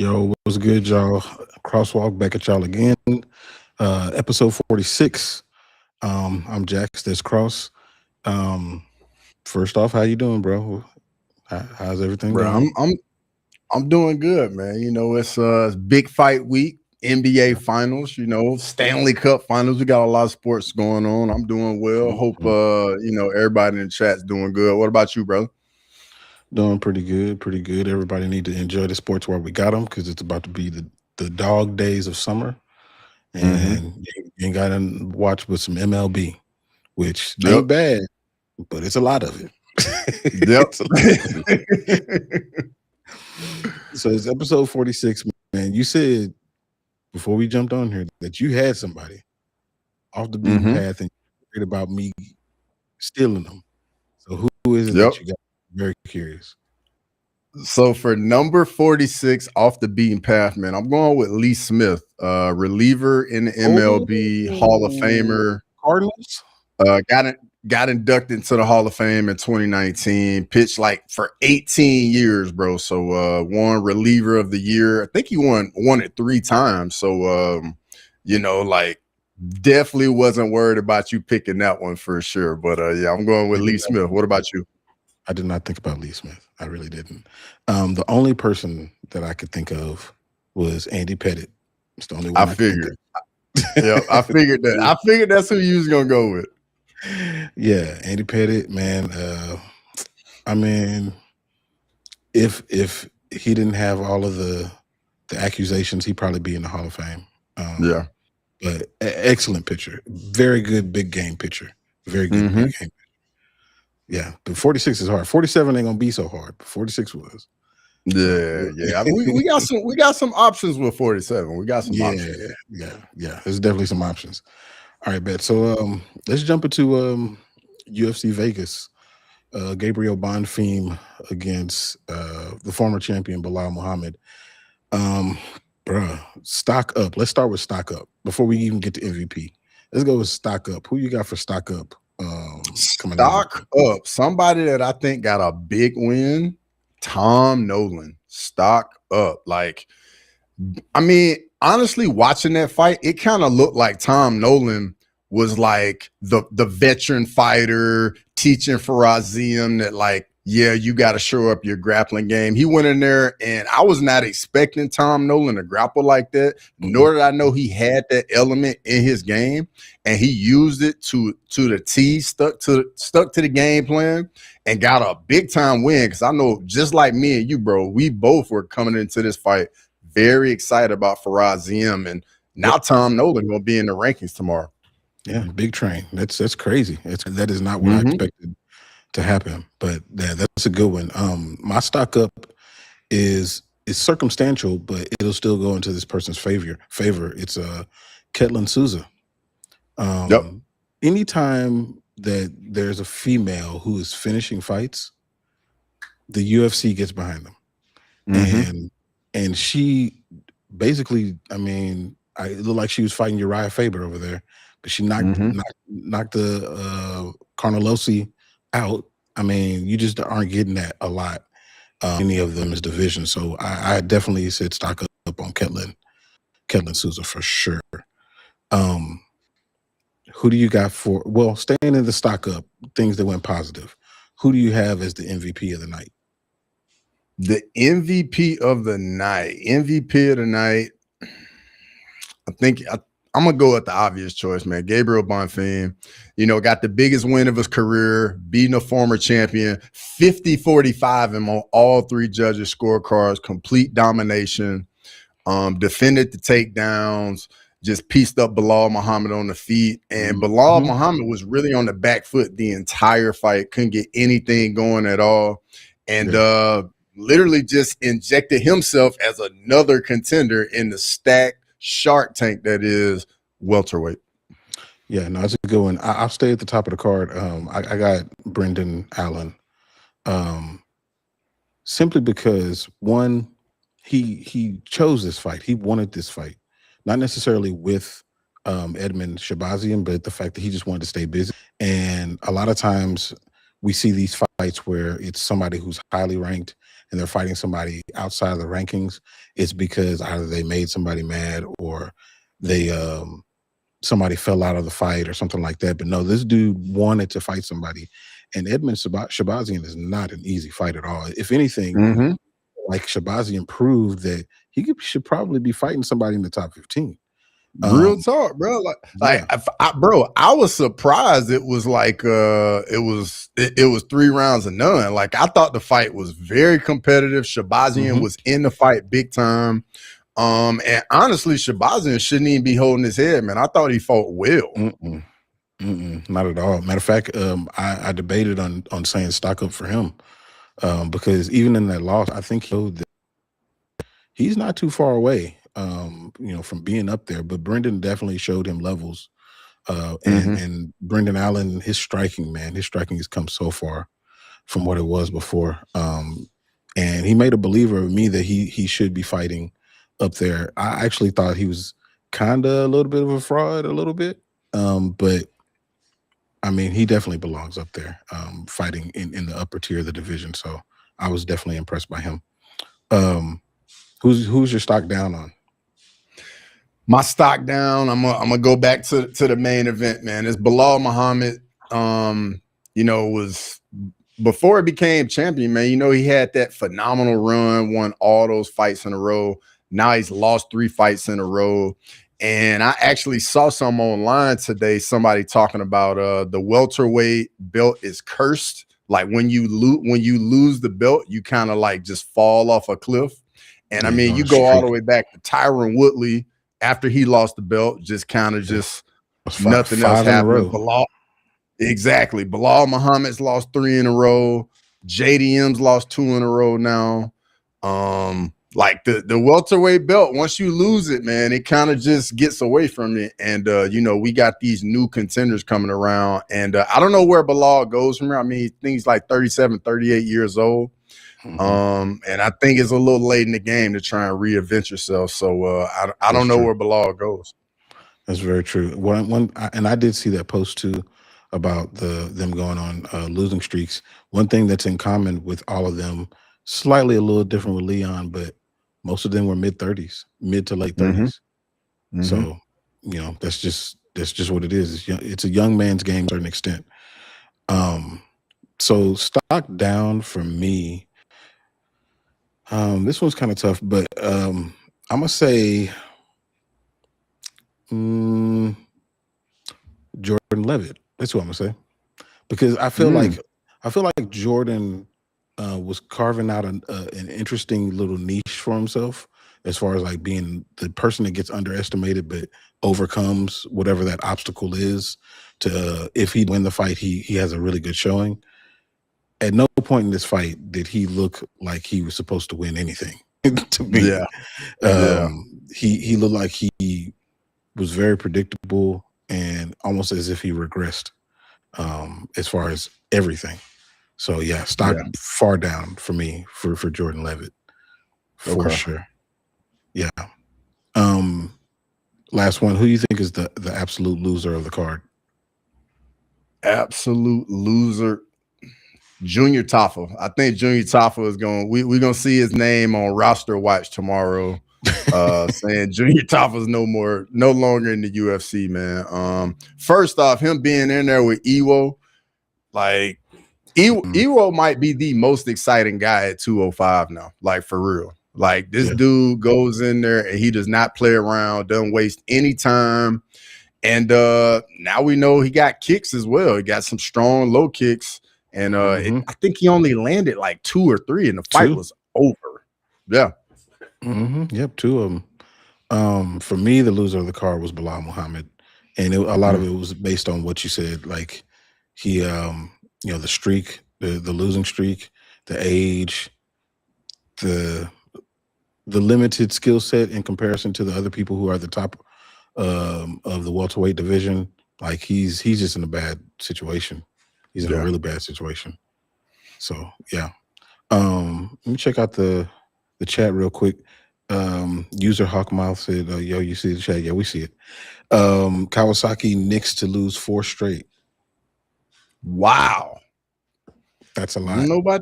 Yo, what's good, y'all? Crosswalk back at y'all again. Episode 46. I'm Jax, that's Cross. Um, First off, how you doing, bro? How's everything Bro, going? I'm doing good, man. It's big fight week, NBA finals, Stanley Cup finals. We got a lot of sports going on. I'm doing well. Hope Mhm. everybody in the chat's doing good. What about you, brother? Doing pretty good, pretty good. Everybody need to enjoy the sports while we got them because it's about to be the dog days of summer, Mm-hmm. and you ain't got to watch with some MLB, which Yep. ain't bad, but it's a lot of it. Yep. It's a lot of it. So it's episode 46, man. You said before we jumped on here that you had somebody off the beaten Mm-hmm. path and you're worried about me stealing them. So who is it Yep. that you got? Very curious. So for number 46 off the beaten path, man, I'm going with Lee Smith, reliever in the MLB, Hall of Oh, Famer. Cardinals? Got inducted into the Hall of Fame in 2019. Pitched like for 18 years, bro. So won reliever of the year. I think he won it 3 times. So like definitely wasn't worried about you picking that one for sure. But yeah, I'm going with Lee Smith. What about you? I did not think about Lee Smith. I really didn't. The only person that I could think of was Andy Pettit. It's the only I one I could think figured. of. Yeah, I figured that. I figured that's who you was gonna go with. Yeah, Andy Pettit, man. I mean, if he didn't have all of the accusations, he'd probably be in the Hall of Fame. Yeah. But excellent pitcher, very good big game pitcher, very good Mm-hmm. big game. Yeah, but 46 is hard. 47 ain't gonna be so hard, but 46 was. Yeah. I mean, we got some options with 47. We got some options. Yeah. There's definitely some options. All right, bet. So let's jump into UFC Vegas. Gabriel Bonfim against the former champion Belal Muhammad. Stock up. Let's start with stock up before we even get to MVP. Let's go with stock up. Who you got for stock up? Coming out of Stock up. Somebody that I think got a big win, Tom Nolan. Stock up. Like, I mean, honestly, watching that fight, it kind of looked like Tom Nolan was like the veteran fighter teaching Farazim that, like, yeah, you got to show up your grappling game. He went in there, and I was not expecting Tom Nolan to grapple like that, nor did I know he had that element in his game, and he used it to the T, stuck to the game plan, and got a big time win. Because I know, just like me and you, bro, we both were coming into this fight very excited about Farazim, and now Tom Nolan gonna be in the rankings tomorrow. Yeah, big train. That's crazy. That is not what I expected to happen, but that's a good one. My stock up is circumstantial, but it'll still go into this person's favor. It's Ketlin Souza. Anytime that there's a female who is finishing fights, the UFC gets behind them, and she basically, I mean, it looked like she was fighting Uriah Faber over there, but she knocked the Carnelossi out. I mean, you just aren't getting that a lot. Any of them is division, so I definitely said stock up on Ketlin Souza for sure. Who do you got for? Well, staying in the stock up, things that went positive. Who do you have as the MVP of the night? The MVP of the night. MVP of the night. I think I'm gonna go with the obvious choice, man. Gabriel Bonfim, got the biggest win of his career, beating a former champion, 50-45 him on all three judges' scorecards, complete domination, defended the takedowns, just pieced up Belal Muhammad on the feet. And Belal Muhammad was really on the back foot the entire fight, couldn't get anything going at all. And literally just injected himself as another contender in the stacked Shark Tank that is welterweight. Yeah, no, it's a good one. I'll stay at the top of the card. I got Brendan Allen, simply because one, he chose this fight. He wanted this fight, not necessarily with Edmund Shabazian, but the fact that he just wanted to stay busy. And a lot of times we see these fights where it's somebody who's highly ranked and they're fighting somebody outside of the rankings, it's because either they made somebody mad or they somebody fell out of the fight or something like that. But no, this dude wanted to fight somebody, and Edmund Shabazian is not an easy fight at all. If anything, like Shabazian proved that should probably be fighting somebody in the top 15. Real talk, bro. Bro, I was surprised. It was like it was 3 rounds of none. Like, I thought the fight was very competitive. Shabazian was in the fight big time. And honestly, Shabazian shouldn't even be holding his head, man. I thought he fought well. Not at all. Matter of fact, I debated on saying stock up for him because even in that loss, I think he's not too far away. From being up there, but Brendan definitely showed him levels. And Brendan Allen, his striking has come so far from what it was before. And he made a believer of me that he should be fighting up there. I actually thought he was kind of a little bit of a fraud, a little bit. But I mean, he definitely belongs up there, fighting in the upper tier of the division. So I was definitely impressed by him. Who's your stock down on? My stock down, I'm gonna go back to the main event, man. It's Belal Muhammad. Was before he became champion, man. He had that phenomenal run, won all those fights in a row. Now he's lost 3 fights in a row. And I actually saw some online today, somebody talking about the welterweight belt is cursed. Like, when you lose the belt, you kind of like just fall off a cliff. And I mean, you go all the way back to Tyron Woodley. After he lost the belt, just kind of nothing else happened. Belal Muhammad's lost 3 in a row. JDM's lost 2 in a row now. Like the welterweight belt, once you lose it, man, it kind of just gets away from you. And we got these new contenders coming around, and I don't know where Belal goes from here. I mean, I think he's like 37, 38 years old. And I think it's a little late in the game to try and reinvent yourself. So I don't know where Belal goes. That's very true. And I did see that post too about them going on losing streaks. One thing that's in common with all of them, slightly a little different with Leon, but most of them were mid to late 30s. So that's just what it is. It's a young man's game to a certain extent. So stock down for me. This one's kind of tough, but I'm gonna say Jordan Levitt. That's what I'm gonna say, because I feel like Jordan was carving out an interesting little niche for himself, as far as like being the person that gets underestimated but overcomes whatever that obstacle is. If he win the fight, he has a really good showing. At no point in this fight did he look like he was supposed to win anything. To me, he looked like he was very predictable and almost as if he regressed as far as everything. So yeah, stock far down for me for Jordan Levitt for sure. Yeah. Last one. Who do you think is the absolute loser of the card? Absolute loser. Junior Taffa. I think Junior Taffa is going. We're gonna see his name on roster watch tomorrow, saying Junior Taffa is no longer in the UFC, man. First off, him being in there with Ewo, like Ewo might be the most exciting guy at 205 now. Like, for real. Like, this dude goes in there and he does not play around, doesn't waste any time. And now we know he got kicks as well. He got some strong low kicks. And I think he only landed like 2 or 3 and the fight was over. Yeah. Yep, 2 of them. For me, the loser of the card was Belal Muhammad. And a lot of it was based on what you said. Like, he, the streak, the losing streak, the age, the limited skill set in comparison to the other people who are at the top of the welterweight division. Like, he's just in a bad situation. He's in a really bad situation. So yeah. Let me check out the chat real quick. User Hawkmouth said, yo, you see the chat? Yeah, we see it. Kawasaki Knicks to lose 4 straight. Wow. That's a lot.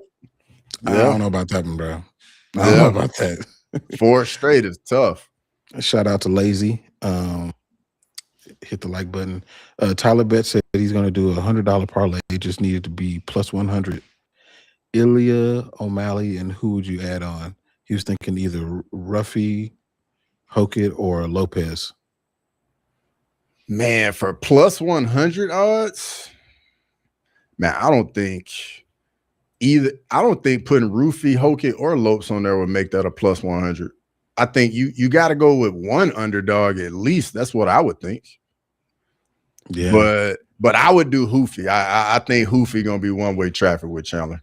I Yeah. don't know about that one, bro. I don't know Yeah. about that. 4 straight is tough. Shout out to Lazy. Hit the like button. Tyler Betts said he's going to do $100 parlay. It just needed to be plus 100. Ilia, O'Malley, and who would you add on? He was thinking either Ruffy, Hokit, or Lopez. Man, for plus 100 odds, man, I don't think putting Roofy, Hokit, or Lopes on there would make that a plus 100. I think you got to go with one underdog at least. That's what I would think. Yeah. But I would do Hoofy. I think Hoofy gonna be one-way traffic with Chandler.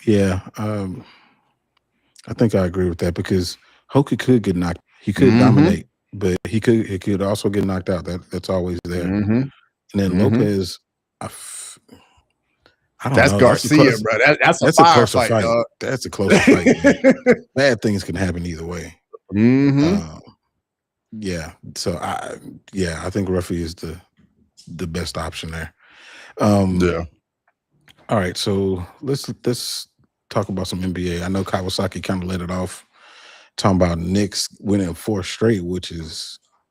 Yeah. I think I agree with that because Hokit could get knocked. He could dominate, but he could also get knocked out. That's always there. And then Lopez, I don't that's know. Garcia, bro. That's a closer fight, dog. That's a closer fight. Bad things can happen either way. Yeah. So I think Ruffy is the best option there. Yeah. All right. So let's talk about some NBA. I know Kawasaki kind of let it off, talking about Knicks winning 4 straight,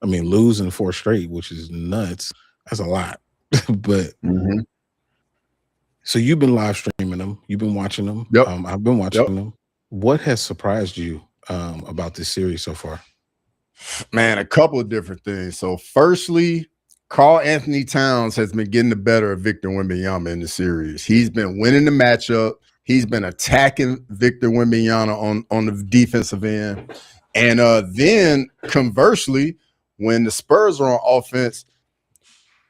losing 4 straight, which is nuts. That's a lot. But so you've been live streaming them. You've been watching them. Yep. I've been watching them. What has surprised you about this series so far? Man, a couple of different things. So firstly, Karl Anthony Towns has been getting the better of Victor Wembanyama in the series. He's been winning the matchup. He's been attacking Victor Wembanyama on the defensive end. And then conversely, when the Spurs are on offense,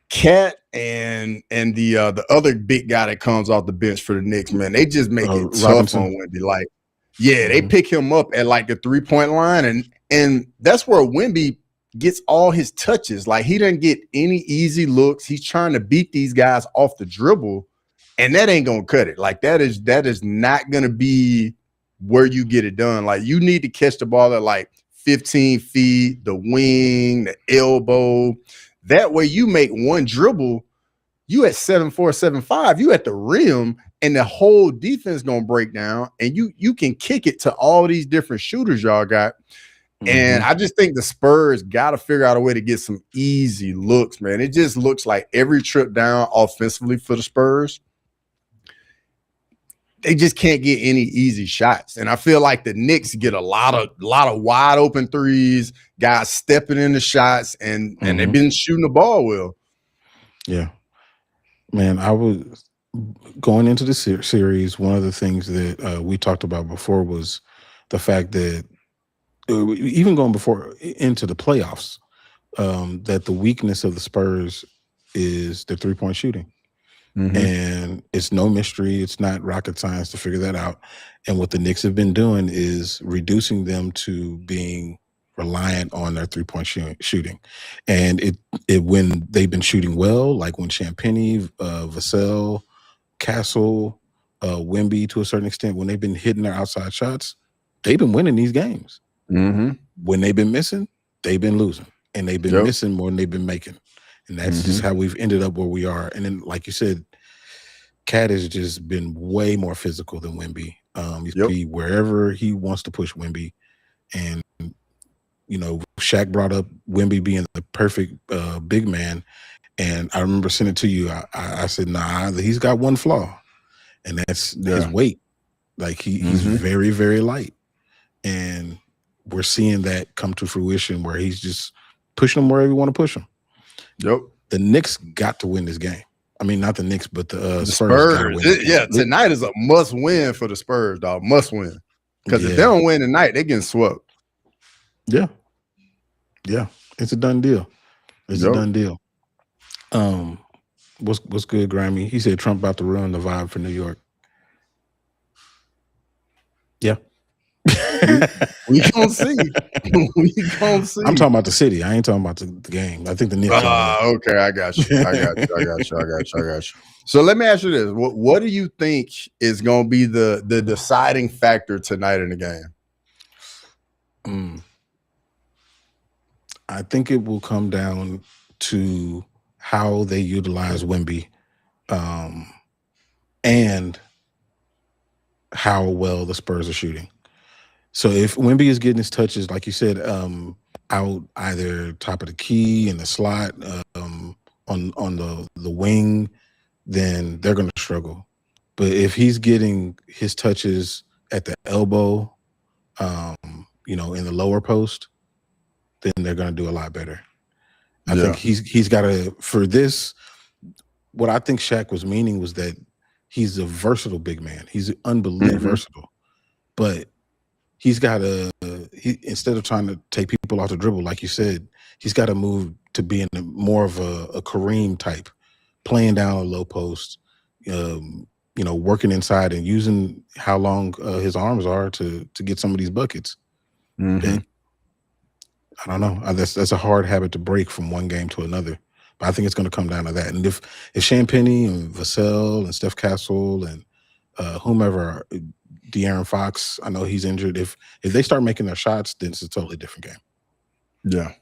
Cat and the other big guy that comes off the bench for the Knicks, man, they just make it tough on Wemby. Like, they pick him up at like the 3-point line, and that's where Wemby gets all his touches. Like, he doesn't get any easy looks. He's trying to beat these guys off the dribble, and that ain't gonna cut it. Like, that is not gonna be where you get it done. Like, you need to catch the ball at like 15 feet, the wing, the elbow. That way you make one dribble, you at 7'4", 7'5", you at the rim, and the whole defense gonna break down, and you can kick it to all these different shooters y'all got. And I just think the Spurs got to figure out a way to get some easy looks, man. It just looks like every trip down offensively for the Spurs, they just can't get any easy shots. And I feel like the Knicks get a lot of wide open threes, guys stepping in the shots, and they've been shooting the ball well. Yeah, man, I was going into the series. One of the things that we talked about before was the fact that even going before into the playoffs, that the weakness of the Spurs is their 3-point shooting. And it's no mystery. It's not rocket science to figure that out. And what the Knicks have been doing is reducing them to being reliant on their 3-point shooting. And it when they've been shooting well, like when Champagny, Vassell, Castle, Wemby to a certain extent, when they've been hitting their outside shots, they've been winning these games. When they've been missing, they've been losing. And they've been missing more than they've been making. And that's just how we've ended up where we are. And then, like you said, Cat has just been way more physical than Wemby. He's be wherever he wants to push Wemby. And, you know, Shaq brought up Wemby being the perfect big man. And I remember sending it to you. I said, nah, he's got one flaw. And that's his weight. Like, he's very, very light. And we're seeing that come to fruition where he's just pushing him wherever you want to push him. The Knicks got to win this game. I mean, not the Knicks, but the Spurs. Got to win tonight is a must win for the Spurs, dog. Must win. Because if they don't win tonight, they're getting swept. Yeah. It's a done deal. It's a done deal. What's good, Grammy? He said Trump about to ruin the vibe for New York. Yeah. We gonna see. We gonna see. I'm talking about the city. I ain't talking about the game. I think the Knicks. Okay, I got you. So let me ask you this: what do you think is gonna be the deciding factor tonight in the game? I think it will come down to how they utilize Wemby, and how well the Spurs are shooting. So if Wemby is getting his touches, like you said, out either top of the key in the slot, on the wing, then they're going to struggle. But if he's getting his touches at the elbow, in the lower post, then they're going to do a lot better. I think he's got to, for this, what I think Shaq was meaning was that he's a versatile big man. He's unbelievably versatile, but he's got to, instead of trying to take people off the dribble, like you said, he's got to move to being more of a Kareem type, playing down a low post, working inside and using how long his arms are to get some of these buckets. That, I don't know. That's a hard habit to break from one game to another. But I think it's going to come down to that. And if Champagny and Vassell and Steph Castle and whomever, De'Aaron Fox, I know he's injured. If they start making their shots, then it's a totally different game. Yeah.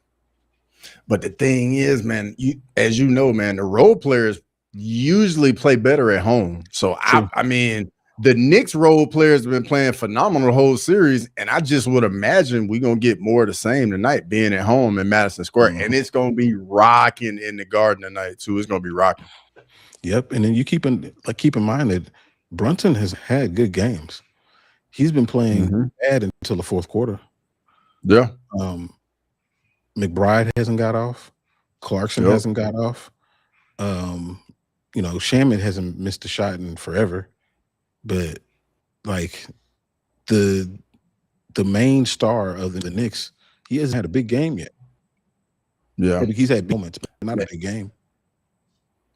But the thing is, man, as you know, man, the role players usually play better at home. So I mean, the Knicks role players have been playing phenomenal the whole series, and I just would imagine we're gonna get more of the same tonight, being at home in Madison Square, and it's gonna be rocking in the Garden tonight too. It's gonna be rocking. Yep, and then you keep in mind that Brunson has had good games. He's been playing bad until the fourth quarter. Yeah. McBride hasn't got off. Clarkson hasn't got off. Shaman hasn't missed a shot in forever. But like the main star of the Knicks, he hasn't had a big game yet. Yeah. He's had moments, but not a big game.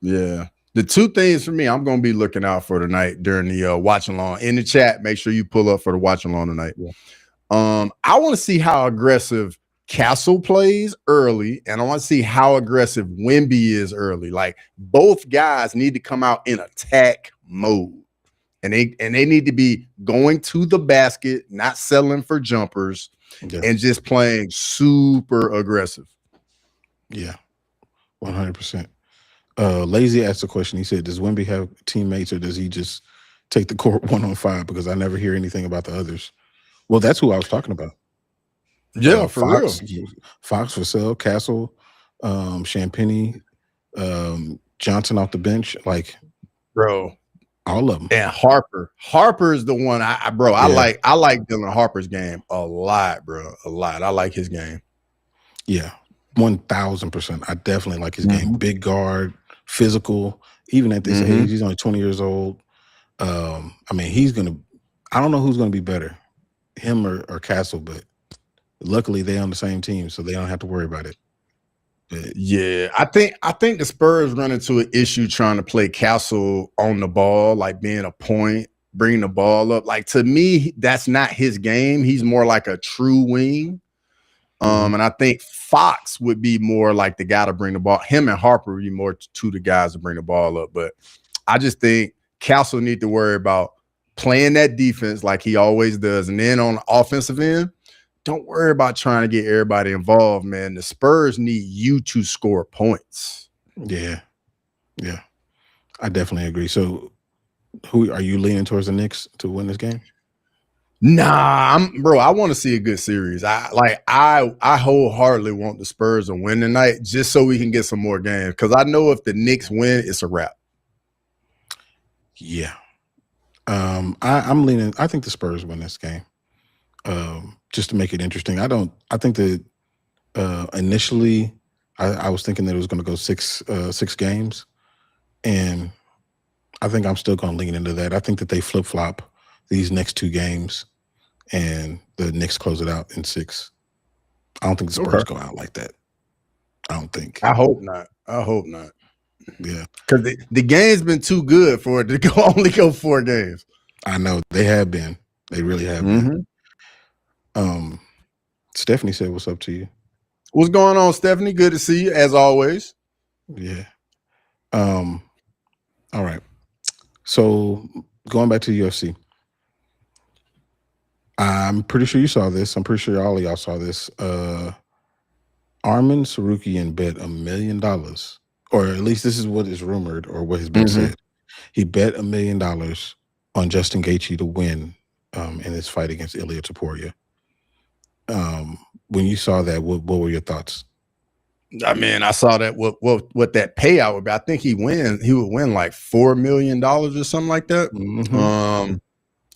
Yeah. The two things for me I'm going to be looking out for tonight during the watch along. In the chat, make sure you pull up for the watch along tonight. Yeah. I want to see how aggressive Castle plays early, and I want to see how aggressive Wemby is early. Like, both guys need to come out in attack mode. And they need to be going to the basket, not settling for jumpers, and just playing super aggressive. Yeah, 100%. Lazy asked a question. He said, does Wemby have teammates, or does he just take the court 1-on-5? Because I never hear anything about the others. Well, that's who I was talking about. Yeah, for Fox, real. Fox, Vassell, Castle, Champagny, Johnson off the bench. Like, bro. All of them. And Harper is the one I like Dylan Harper's game a lot, bro. A lot. I like his game. Yeah, 1,000%. I definitely like his game. Big guard, physical. Even at this age, he's only 20 years old. I mean, I don't know who's gonna be better, him or Castle, but luckily they're on the same team, so they don't have to worry about it. Yeah, I think the Spurs run into an issue trying to play Castle on the ball, like being a point, bringing the ball up. Like, to me, that's not his game. He's more like a true wing. And I think Fox would be more like the guy to bring the ball. Him and Harper would be more to the guys to bring the ball up. But I just think Castle need to worry about playing that defense like he always does. And then on the offensive end, don't worry about trying to get everybody involved, man. The Spurs need you to score points. Yeah. Yeah. I definitely agree. So who are you leaning towards the Knicks to win this game? Nah, I want to see a good series. I wholeheartedly want the Spurs to win tonight just so we can get some more games. Because I know if the Knicks win, it's a wrap. Yeah. I'm leaning. I think the Spurs win this game. Just to make it interesting. I think that initially I was thinking that it was going to go six games, and I think I'm still going to lean into that. I think that they flip-flop these next two games, and the Knicks close it out in 6. I don't think the Spurs go out like that. I don't think. I hope not. Yeah. Because the game's been too good for it to only go 4 games. I know. They have been. They really have been. Stephanie said, what's up to you? What's going on, Stephanie? Good to see you, as always. Yeah. All right. So going back to the UFC. I'm pretty sure you saw this. I'm pretty sure all of y'all saw this. Arman Tsarukyan bet $1 million, or at least this is what is rumored or what has been said. He bet $1 million on Justin Gaethje to win in his fight against Ilia Topuria. When you saw that, what were your thoughts? I mean, I saw that what that payout would be. I think he would win like $4 million or something like that. Mm-hmm.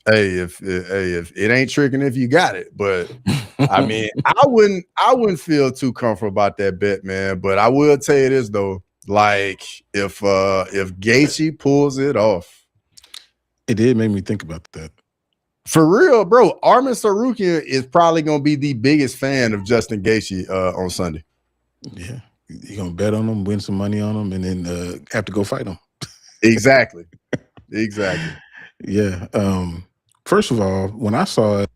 Hey, if it ain't tricking if you got it, but I mean, I wouldn't feel too comfortable about that bet, man. But I will tell you this though, like if Gaethje pulls it off, it did make me think about that. For real, bro. Arman Tsarukyan is probably gonna be the biggest fan of Justin Gaethje on Sunday. Yeah, you're gonna bet on him, win some money on him, and then have to go fight him. Exactly. Exactly. Yeah. First of all, when I saw it,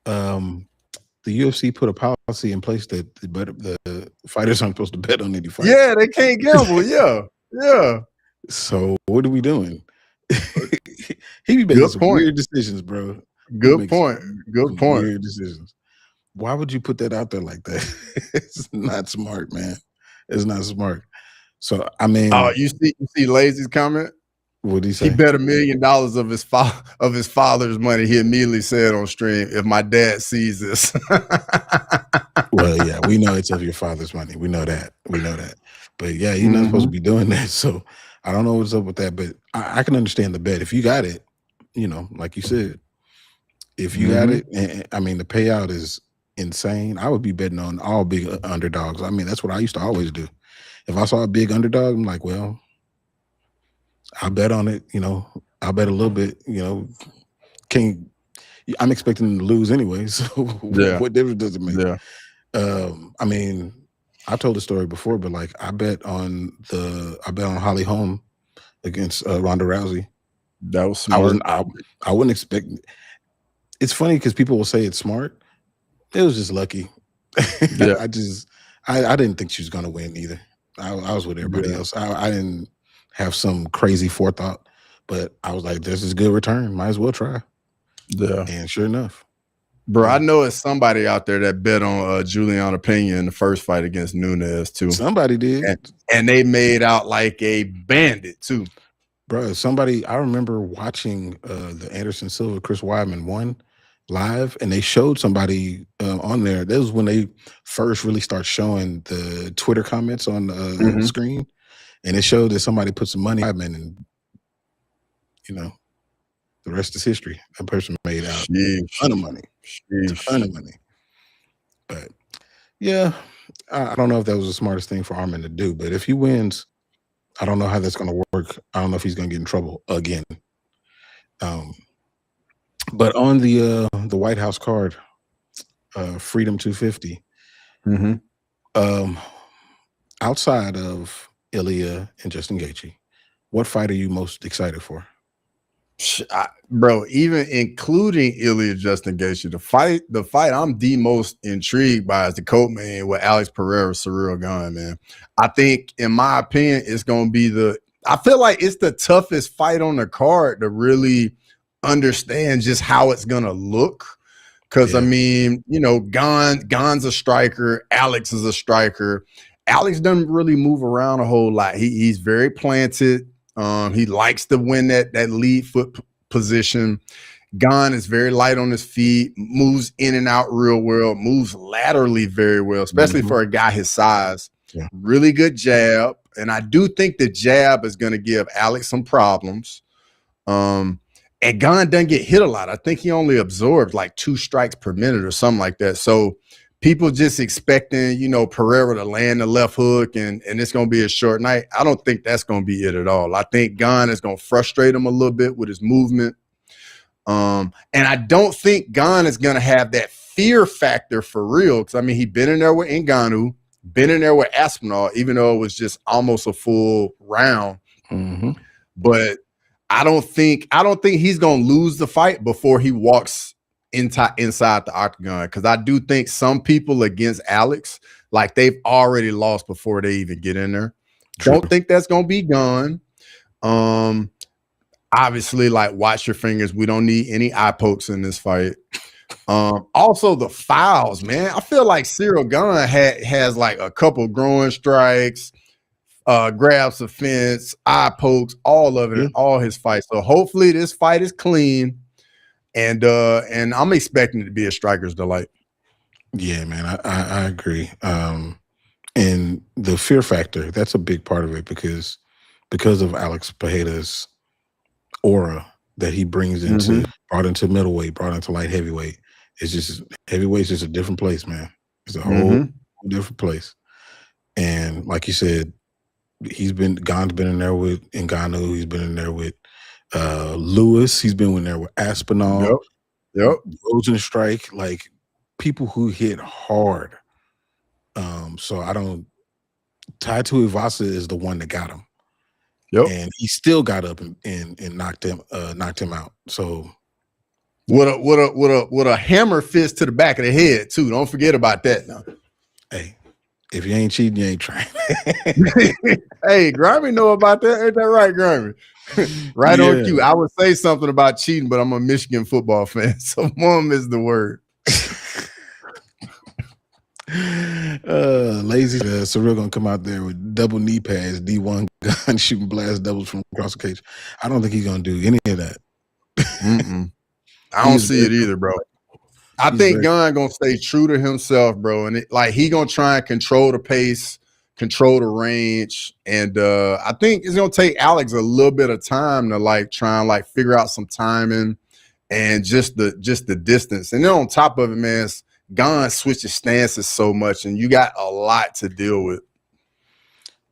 the UFC put a policy in place that the fighters aren't supposed to bet on any fights. Yeah, they can't gamble. Yeah, yeah. So what are we doing? He be making some weird decisions, bro. Good point. Good point. Weird decisions. Why would you put that out there like that? It's not smart, man. It's not smart. So I mean, you see Lazy's comment. What did he say? He bet $1 million of his father's money. He immediately said on stream, "If my dad sees this." Well, yeah, we know it's of your father's money. We know that. But yeah, you're not supposed to be doing that. So I don't know what's up with that, but I can understand the bet. If you got it, like you said, if you got it, and I mean, the payout is insane. I would be betting on all big underdogs. I mean, that's what I used to always do. If I saw a big underdog, I'm like, well, I'll bet on it. I'll bet a little bit. I'm expecting them to lose anyway. So what difference does it make? Yeah. I mean, I told the story before, but like I bet on Holly Holm against Ronda Rousey. That was smart. I wouldn't expect. It's funny because people will say it's smart. It was just lucky. Yeah. I didn't think she was going to win either. I was with everybody else. I didn't have some crazy forethought, but I was like, "This is a good return. Might as well try." Yeah, and sure enough. Bro, I know it's somebody out there that bet on Juliana Pena in the first fight against Nunes too. Somebody did. And they made out like a bandit too. Bro, I remember watching the Anderson Silva, Chris Weidman one live, and they showed somebody on there. That was when they first really start showing the Twitter comments on the screen. And it showed that somebody put some money on Weidman, and the rest is history. That person made out a ton of money. But yeah, I don't know if that was the smartest thing for Arman to do. But if he wins, I don't know how that's going to work. I don't know if he's going to get in trouble again. But on the White House card, Freedom 250. Outside of Ilia and Justin Gaethje, what fight are you most excited for? Bro, even including Ilia Justin Gaethje, the fight I'm the most intrigued by is the co-main with Alex Pereira, Ciryl Gane, man. I think, in my opinion, it's going to be I feel like it's the toughest fight on the card to really understand just how it's going to look. Because, I mean, Gane's a striker. Alex is a striker. Alex doesn't really move around a whole lot. He's very planted. He likes to win that lead foot position. Gane is very light on his feet, moves in and out real well, moves laterally very well, especially for a guy his size. Yeah. Really good jab. And I do think the jab is going to give Alex some problems. And Gane doesn't get hit a lot. I think he only absorbs like 2 strikes per minute or something like that. So people just expecting, Pereira to land the left hook and it's going to be a short night. I don't think that's going to be it at all. I think Gane is going to frustrate him a little bit with his movement. And I don't think Gane is going to have that fear factor for real. Because, I mean, he's been in there with Ngannou, been in there with Aspinall, even though it was just almost a full round. But I don't think he's going to lose the fight before he walks inside the octagon, because I do think some people against Alex, like, they've already lost before they even get in there. True. Don't think that's gonna be gone. Obviously, like, watch your fingers. We don't need any eye pokes in this fight. Also the fouls, man. I feel like Ciryl Gane has like a couple growing strikes, grabs the fence, eye pokes, all of it in all his fights. So hopefully this fight is clean, and I'm expecting it to be a striker's delight. Yeah, man, I agree. And the fear factor, that's a big part of it because of Alex Pereira's aura that he brings brought into middleweight, brought into light heavyweight. It's just heavyweight's just a different place, man. It's a whole different place. And like you said, Gon's been in there with Ngannou, he's been in there with Lewis, he's been in there with Aspinall, Rosenstrike, like people who hit hard. So I don't. Tai Tuivasa is the one that got him. And he still got up and knocked him out. So with a hammer fist to the back of the head too. Don't forget about that now. Hey, if you ain't cheating, you ain't trying. Hey, Grimy know about that. Ain't that right, Grimy? Right on cue. I would say something about cheating, but I'm a Michigan football fan, so mom is the word. Lazy Cyril gonna come out there with double knee pads, D1 gun, shooting blast doubles from across the cage. I don't think he's gonna do any of that. I don't see it either, bro. I think Gunn gonna stay true to himself, bro, and he gonna try and control the pace, control the range, and I think it's gonna take Alex a little bit of time to try and figure out some timing and just the distance. And then on top of it, man, Gunn switches stances so much, and you got a lot to deal with.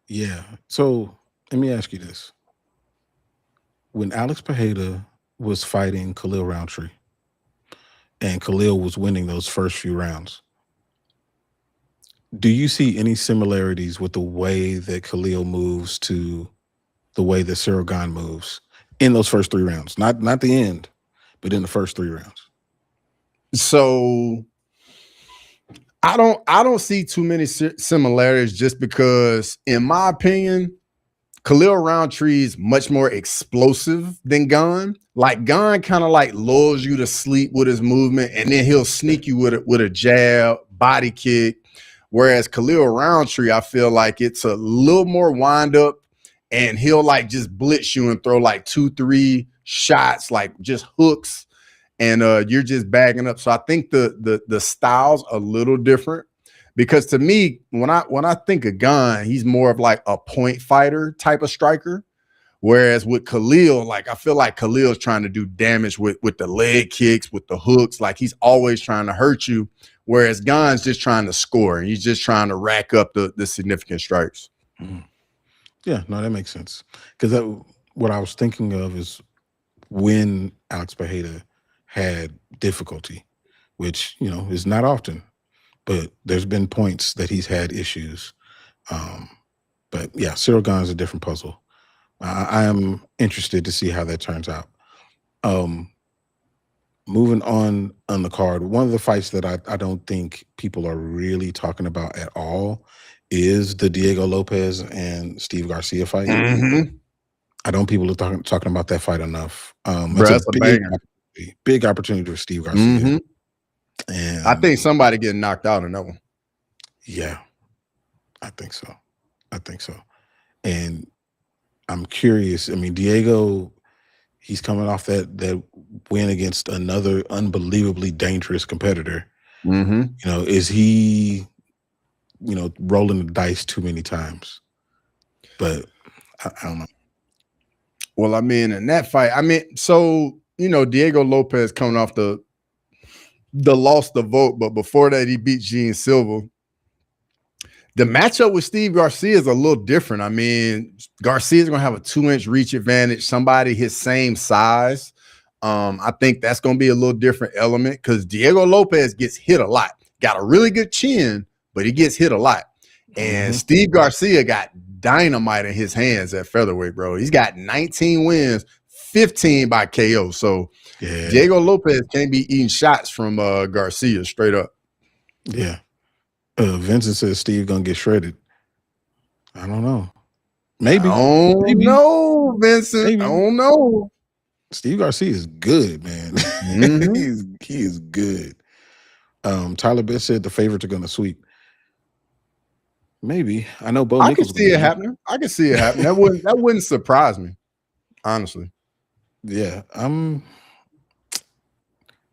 Yeah. So let me ask you this: when Alex Pereira was fighting Khalil Roundtree, and Khalil was winning those first few rounds, do you see any similarities with the way that Khalil moves to the way that Cyril Gane moves in those first 3 rounds? Not the end, but in the first 3 rounds. So I don't see too many similarities, just because, in my opinion, Khalil Roundtree is much more explosive than Gane. Gane kind of lulls you to sleep with his movement, and then he'll sneak you with a jab, body kick. Whereas Khalil Roundtree, I feel like it's a little more wind up, and he'll just blitz you and throw 2-3 shots, just hooks, and you're just bagging up. So I think the style's a little different, because to me, when I think of Gane, he's more of a point fighter type of striker. Whereas with Khalil, I feel like Khalil's trying to do damage with the leg kicks, with the hooks. He's always trying to hurt you. Whereas Gane's just trying to score, and he's just trying to rack up the significant strikes. Yeah, no, that makes sense. Because what I was thinking of is when Alex Pereira had difficulty, which, is not often, but there's been points that he's had issues. But yeah, Cyril Gane is a different puzzle. I am interested to see how that turns out. Moving on the card, one of the fights that I don't think people are really talking about at all is the Diego Lopez and Steve Garcia fight. I don't people are talking about that fight enough. It's a big opportunity for Steve Garcia. And I think somebody getting knocked out in that one. Yeah, I think so. And I'm curious. I mean, Diego, he's coming off that win against another unbelievably dangerous competitor. Is he, rolling the dice too many times? But I don't know. Well, I mean, in that fight, Diego Lopez coming off the loss to vote, but before that, he beat Gene Silva. The matchup with Steve Garcia is a little different. I mean, Garcia's going to have a 2-inch reach advantage, somebody his same size. I think that's going to be a little different element, because Diego Lopez gets hit a lot. Got a really good chin, but he gets hit a lot. And Steve Garcia got dynamite in his hands at featherweight, bro. He's got 19 wins, 15 by KO. So Diego Lopez can't be eating shots from Garcia straight up. Yeah. Vincent says Steve gonna get shredded. I don't know. Maybe. I don't know, Vincent. Maybe. I don't know. Steve Garcia is good, man. He is good. Tyler Best said the favorites are gonna sweep. Maybe. I know Bo I can Nichols. see it happening. I can see it happening. That wouldn't surprise me, honestly. Yeah.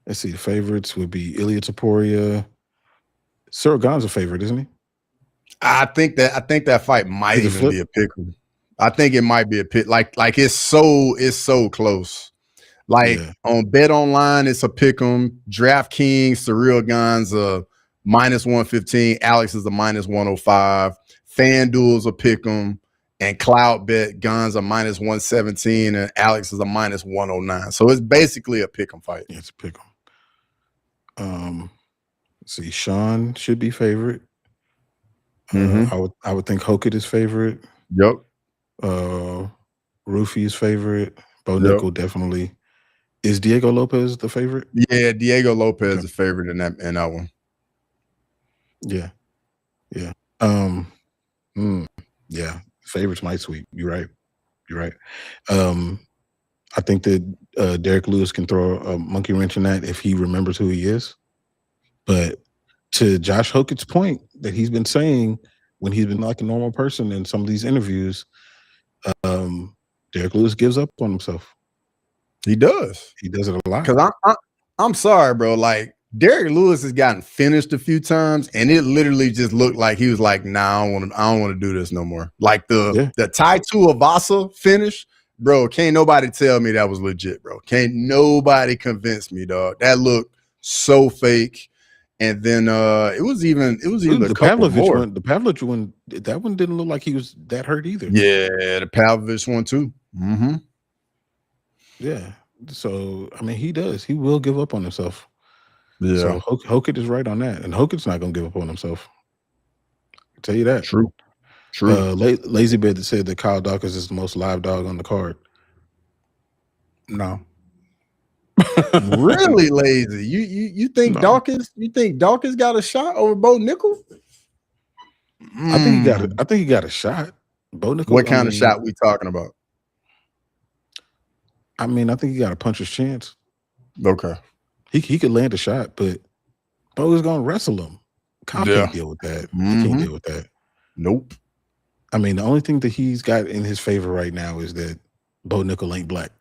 Let's see. The favorites would be Ilia Topuria. Cyril Gane's a favorite, isn't he? I think that fight might even be a pick 'em. I think it might be a pick. Like it's so close. Like on Bet Online, it's a pick 'em. DraftKings, Cyril Gane's a -115. Alex is a -105. FanDuel's a pick 'em. And CloudBet, Gane's a -117, and Alex is a -109. So it's basically a pick 'em fight. Yeah, it's a pick 'em. Let's see, Sean should be favorite. I would think Hokit is favorite. Yep. Rufy is favorite. Bo Nickel definitely. Is Diego Lopez the favorite? Yeah, Diego Lopez is the favorite in that one. Yeah. Yeah. Favorites might sweep. You're right. I think that Derek Lewis can throw a monkey wrench in that if he remembers who he is. But to Josh Hokit's point that he's been saying when he's been like a normal person in some of these interviews, Derek Lewis gives up on himself. He does. He does it a lot. Because I'm sorry, bro. Like Derek Lewis has gotten finished a few times, and it literally just looked like he was like, "Nah, I don't want to do this no more." Like the Tai Tuivasa finish, bro. Can't nobody tell me that was legit, bro. Can't nobody convince me, dog. That looked so fake. And then it was even the a couple Pavlovich more. one. The Pavlovich one, that one didn't look like he was that hurt either. Yeah, the Pavlovich one too. Yeah. So I mean, he does. He will give up on himself. Yeah. So Hokit is right on that, and Hokit's not going to give up on himself. I'll tell you that. True. Lazy Bed that said that Kyle Dawkins is the most live dog on the card. No. Really lazy. You think Dawkins? You think Dawkins got a shot over Bo Nickel? I think he got a shot. Bo Nickel. What kind of shot we talking about? I mean, I think he got a puncher's chance. Okay. He could land a shot, but Bo is gonna wrestle him. Kyle can't deal with that. He can't deal with that. Nope. I mean, the only thing that he's got in his favor right now is that Bo Nickel ain't black.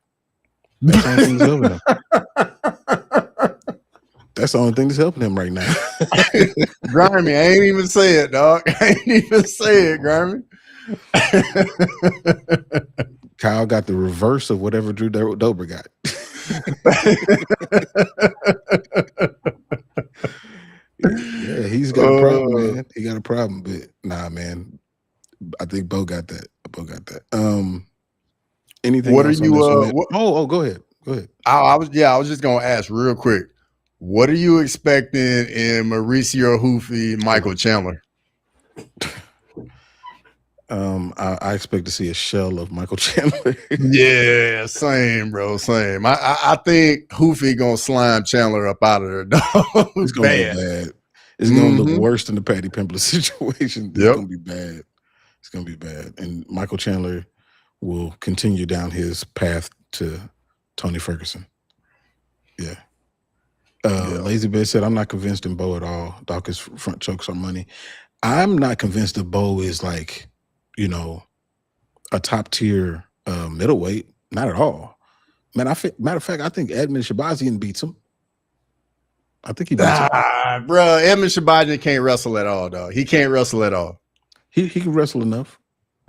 That's the only thing that's helping him. That's the only thing that's helping him right now. Grimy, I ain't even say it, dog. I ain't even say it, Grimy. Kyle got the reverse of whatever Drew Dober got. Yeah, he's got a problem, man. He got a problem, but nah, man. I think Bo got that. Anything? What are else you? Go ahead. I was just gonna ask real quick. What are you expecting in Mauricio Hoofy, Michael Chandler? I expect to see a shell of Michael Chandler. Yeah, same, bro. Same. I think Hoofy gonna slime Chandler up out of there, dog. It's gonna be bad. It's gonna look worse than the Patty Pimblett situation. It's gonna be bad. It's gonna be bad. And Michael Chandler will continue down his path to Tony Ferguson. Yeah. Lazy Bear said, I'm not convinced in Bo at all. Dawkins front chokes on money. I'm not convinced that Bo is like, a top tier middleweight. Not at all. Man, matter of fact, I think Edmund Shabazian beats him. I think he beats him. Bro, Edmund Shabazian can't wrestle at all, dog. He can't wrestle at all. He can wrestle enough.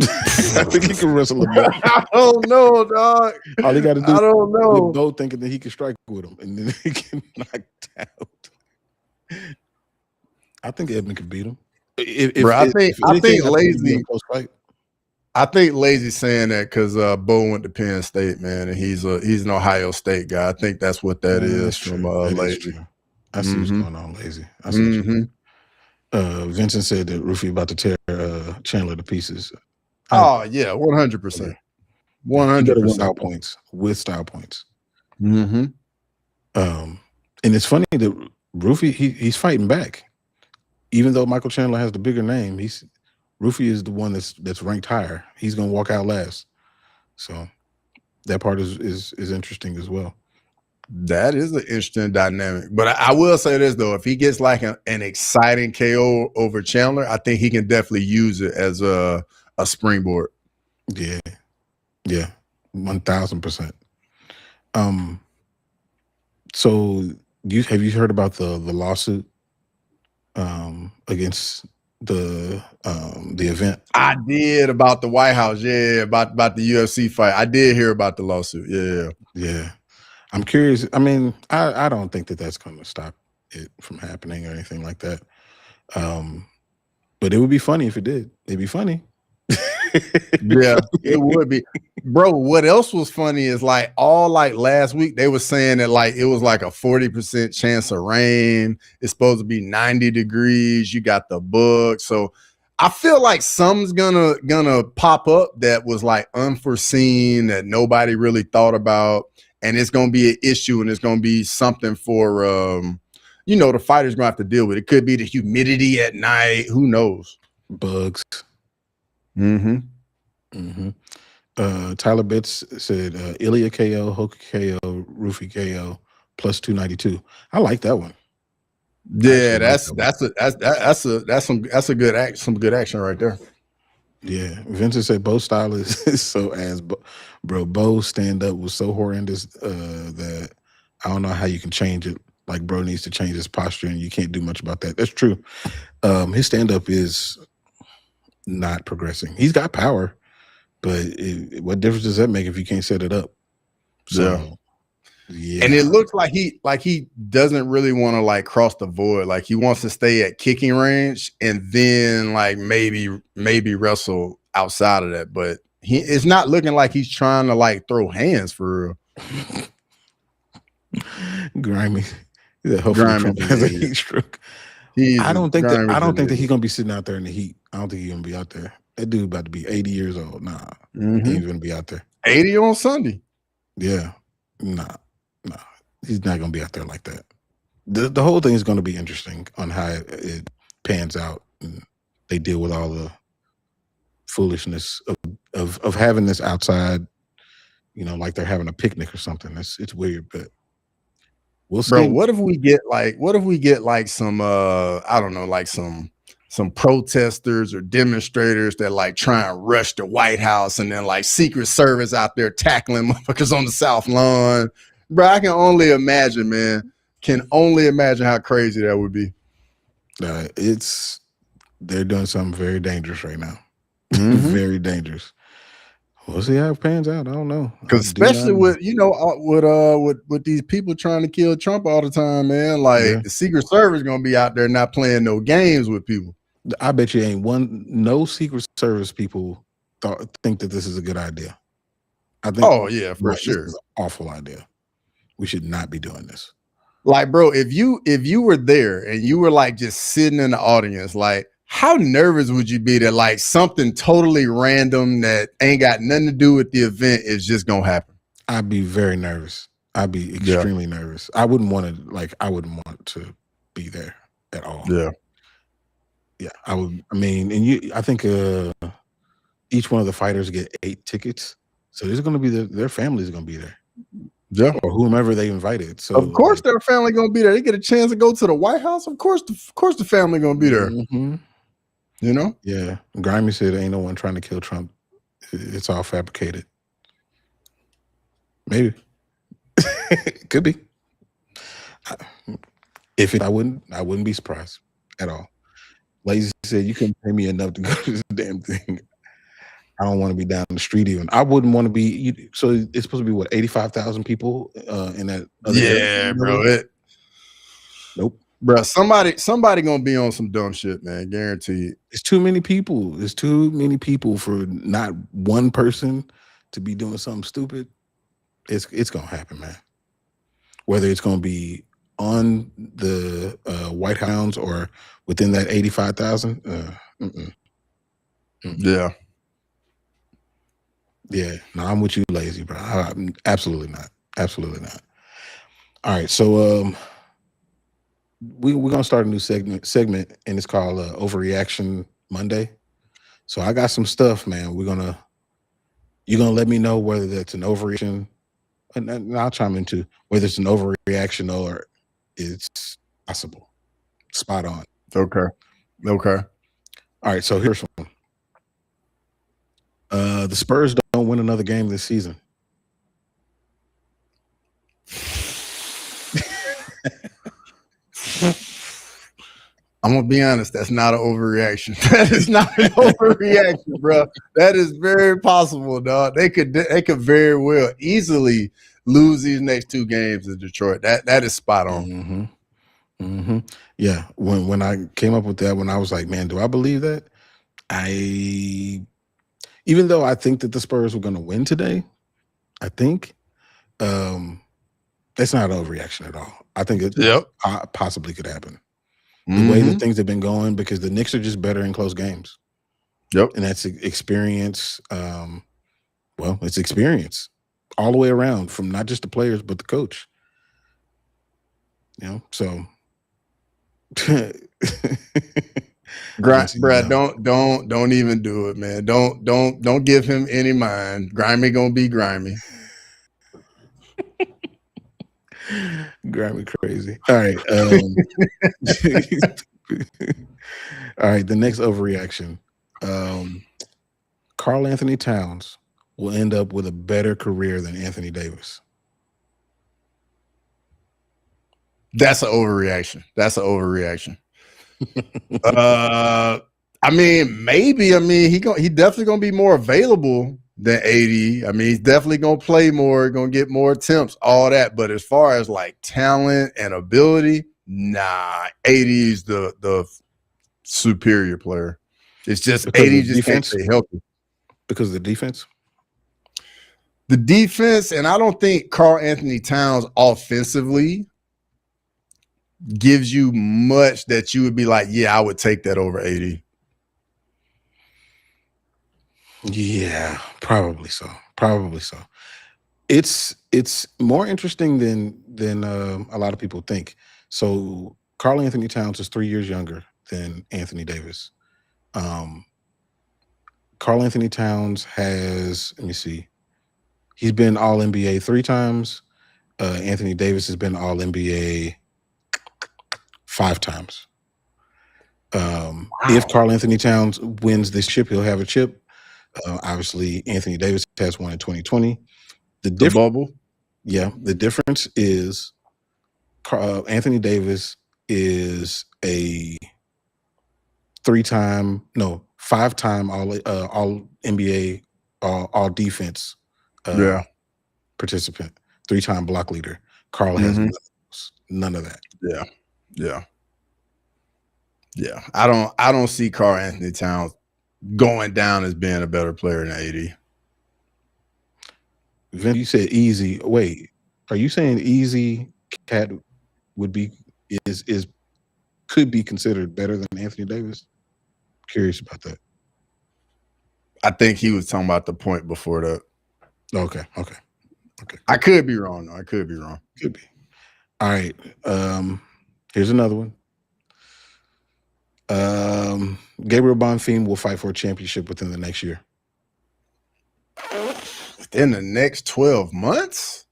I think he can wrestle enough. I don't know, dog. All he got to do I don't know. is Bo thinking that he can strike with him, and then he can knock out. I think Edmund can beat him. I think Lazy. I think Lazy's saying that because Bo went to Penn State, man, and he's an Ohio State guy. I think that's what that is from Lazy. I see what's going on, Lazy. I see Vincent said that Rufy about to tear Chandler to pieces. Oh yeah, 100%. 100% with style points. And it's funny that Rufy he's fighting back, even though Michael Chandler has the bigger name. Rufy is the one that's ranked higher. He's gonna walk out last, so that part is interesting as well. That is an interesting dynamic. But I will say this, though. If he gets like an exciting KO over Chandler, I think he can definitely use it as a springboard. Yeah. Yeah. 1000%. So have you heard about the lawsuit against the event? I did, about the White House. Yeah, about the UFC fight. I did hear about the lawsuit. Yeah. Yeah. I'm curious. I mean, I don't think that that's going to stop it from happening or anything like that. But it would be funny if it did. It'd be funny. Yeah, it would be. Bro, what else was funny is like last week they were saying that like it was like a 40% chance of rain. It's supposed to be 90 degrees. You got the book. So I feel like something's gonna pop up that was like unforeseen, that nobody really thought about, and it's gonna be an issue, and it's gonna be something for the fighters gonna have to deal with. It could be the humidity at night. Who knows? Bugs. Mm-hmm. Tyler Bitts said Ilia KO, Hoka KO, Rufy KO plus 292. I like that one. Yeah, that's some good action right there. Yeah, Vincent said Bo's style is so ass, bro. Bo's stand up was so horrendous that I don't know how you can change it. Like, bro needs to change his posture, and you can't do much about that. That's true. His stand up is not progressing. He's got power, but what difference does that make if you can't set it up? So, yeah. And it looks like he doesn't really want to like cross the void. Like he wants to stay at kicking range and then like maybe wrestle outside of that. But it's not looking like he's trying to like throw hands for real. Grimy. Hopefully Trump has a heat stroke. I don't think that he's gonna be sitting out there in the heat. I don't think he's gonna be out there. That dude about to be 80 years old. Nah, he ain't gonna be out there. 80 on Sunday. Yeah, nah, he's not gonna be out there like that. The whole thing is gonna be interesting on how it pans out, and they deal with all the foolishness of having this outside. Like they're having a picnic or something. It's weird, but we'll see. Bro, what if we get like some I don't know, like some protesters or demonstrators that like try and rush the White House, and then like Secret Service out there tackling motherfuckers on the South Lawn. Bro, I can only imagine, man. Can only imagine how crazy that would be. They're doing something very dangerous right now. Very dangerous. We'll see how it pans out. I don't know. Because especially with these people trying to kill Trump all the time, man. Like the Secret Service gonna be out there not playing no games with people. I bet you ain't no Secret Service people think that this is a good idea. I think. Oh yeah, for sure. This is an awful idea. We should not be doing this. Like, bro, if you were there and you were like just sitting in the audience, like, how nervous would you be that like something totally random that ain't got nothing to do with the event is just gonna happen? I'd be very nervous. I'd be extremely nervous. I wouldn't want to be there at all. Yeah, I would. I mean, and I think each one of the fighters get 8 tickets, so there's going to be their families going to be there. Yeah, or whomever they invited. So of course their family gonna be there. They get a chance to go to the White House. Of course the family gonna be there. You know? Yeah. Grimy said ain't no one trying to kill Trump. It's all fabricated. Maybe. Could be. I wouldn't be surprised at all. Lazy said you couldn't pay me enough to go to this damn thing. I don't want to be down the street even. I wouldn't want to be. So it's supposed to be what, 85,000 people in that. Yeah, bro. Nope. Bro, somebody gonna be on some dumb shit, man. Guarantee it. It's too many people. There's too many people for not one person to be doing something stupid. It's gonna happen, man. Whether it's gonna be on the White House or within that 85,000. Yeah. Yeah. No, I'm with you, Lazy, bro. Absolutely not. Absolutely not. All right, so we're gonna start a new segment, and it's called Overreaction Monday. So I got some stuff, man. You're gonna let me know whether that's an overreaction and I'll chime into whether it's an overreaction or it's possible. Spot on. Okay. All right, so here's one. The Spurs don't win another game this season. I'm gonna be honest. That's not an overreaction. That is not an overreaction, bro. That is very possible, dog. They could very well easily lose these next 2 games in Detroit. That is spot on. Yeah. When I came up with that, when I was like, man, do I believe that? Even though I think that the Spurs were going to win today, I think that's not an overreaction at all. I think it possibly could happen. The way that things have been going, because the Knicks are just better in close games. Yep. And that's experience. It's experience all the way around, from not just the players, but the coach. So Brad, don't even do it, man. Don't give him any mind. Grimy gonna be grimy. Grimy crazy. All right. All right. The next overreaction. Karl Anthony Towns will end up with a better career than Anthony Davis. That's an overreaction. I mean, maybe. I mean, he definitely gonna be more available than AD. I mean, he's definitely gonna play more, gonna get more attempts, all that. But as far as like talent and ability, nah, AD is the superior player. It's just because AD just can't stay healthy. Because of the defense? The defense, and I don't think Karl Anthony Towns offensively gives you much that you would be like, yeah, I would take that over AD. Yeah, probably so. It's more interesting than a lot of people think. So Karl Anthony Towns is 3 years younger than Anthony Davis. Karl Anthony Towns has, let me see, he's been All NBA 3 times. Anthony Davis has been All NBA 5 times. If Karl Anthony Towns wins this chip, he'll have a chip. Obviously, Anthony Davis has one in 2020. The bubble. Yeah, the difference is Anthony Davis is a 5-time All NBA all defense participant, 3-time block leader. Karl has none of that. Yeah. I don't see Karl Anthony Towns going down as being a better player than AD. Vince, you said easy. Wait, are you saying easy cat could be considered better than Anthony Davis? Curious about that. I think he was talking about the point before that. Okay. I could be wrong though. Could be. All right. Here's another one. Gabriel Bonfim will fight for a championship within the next year. Within the next 12 months?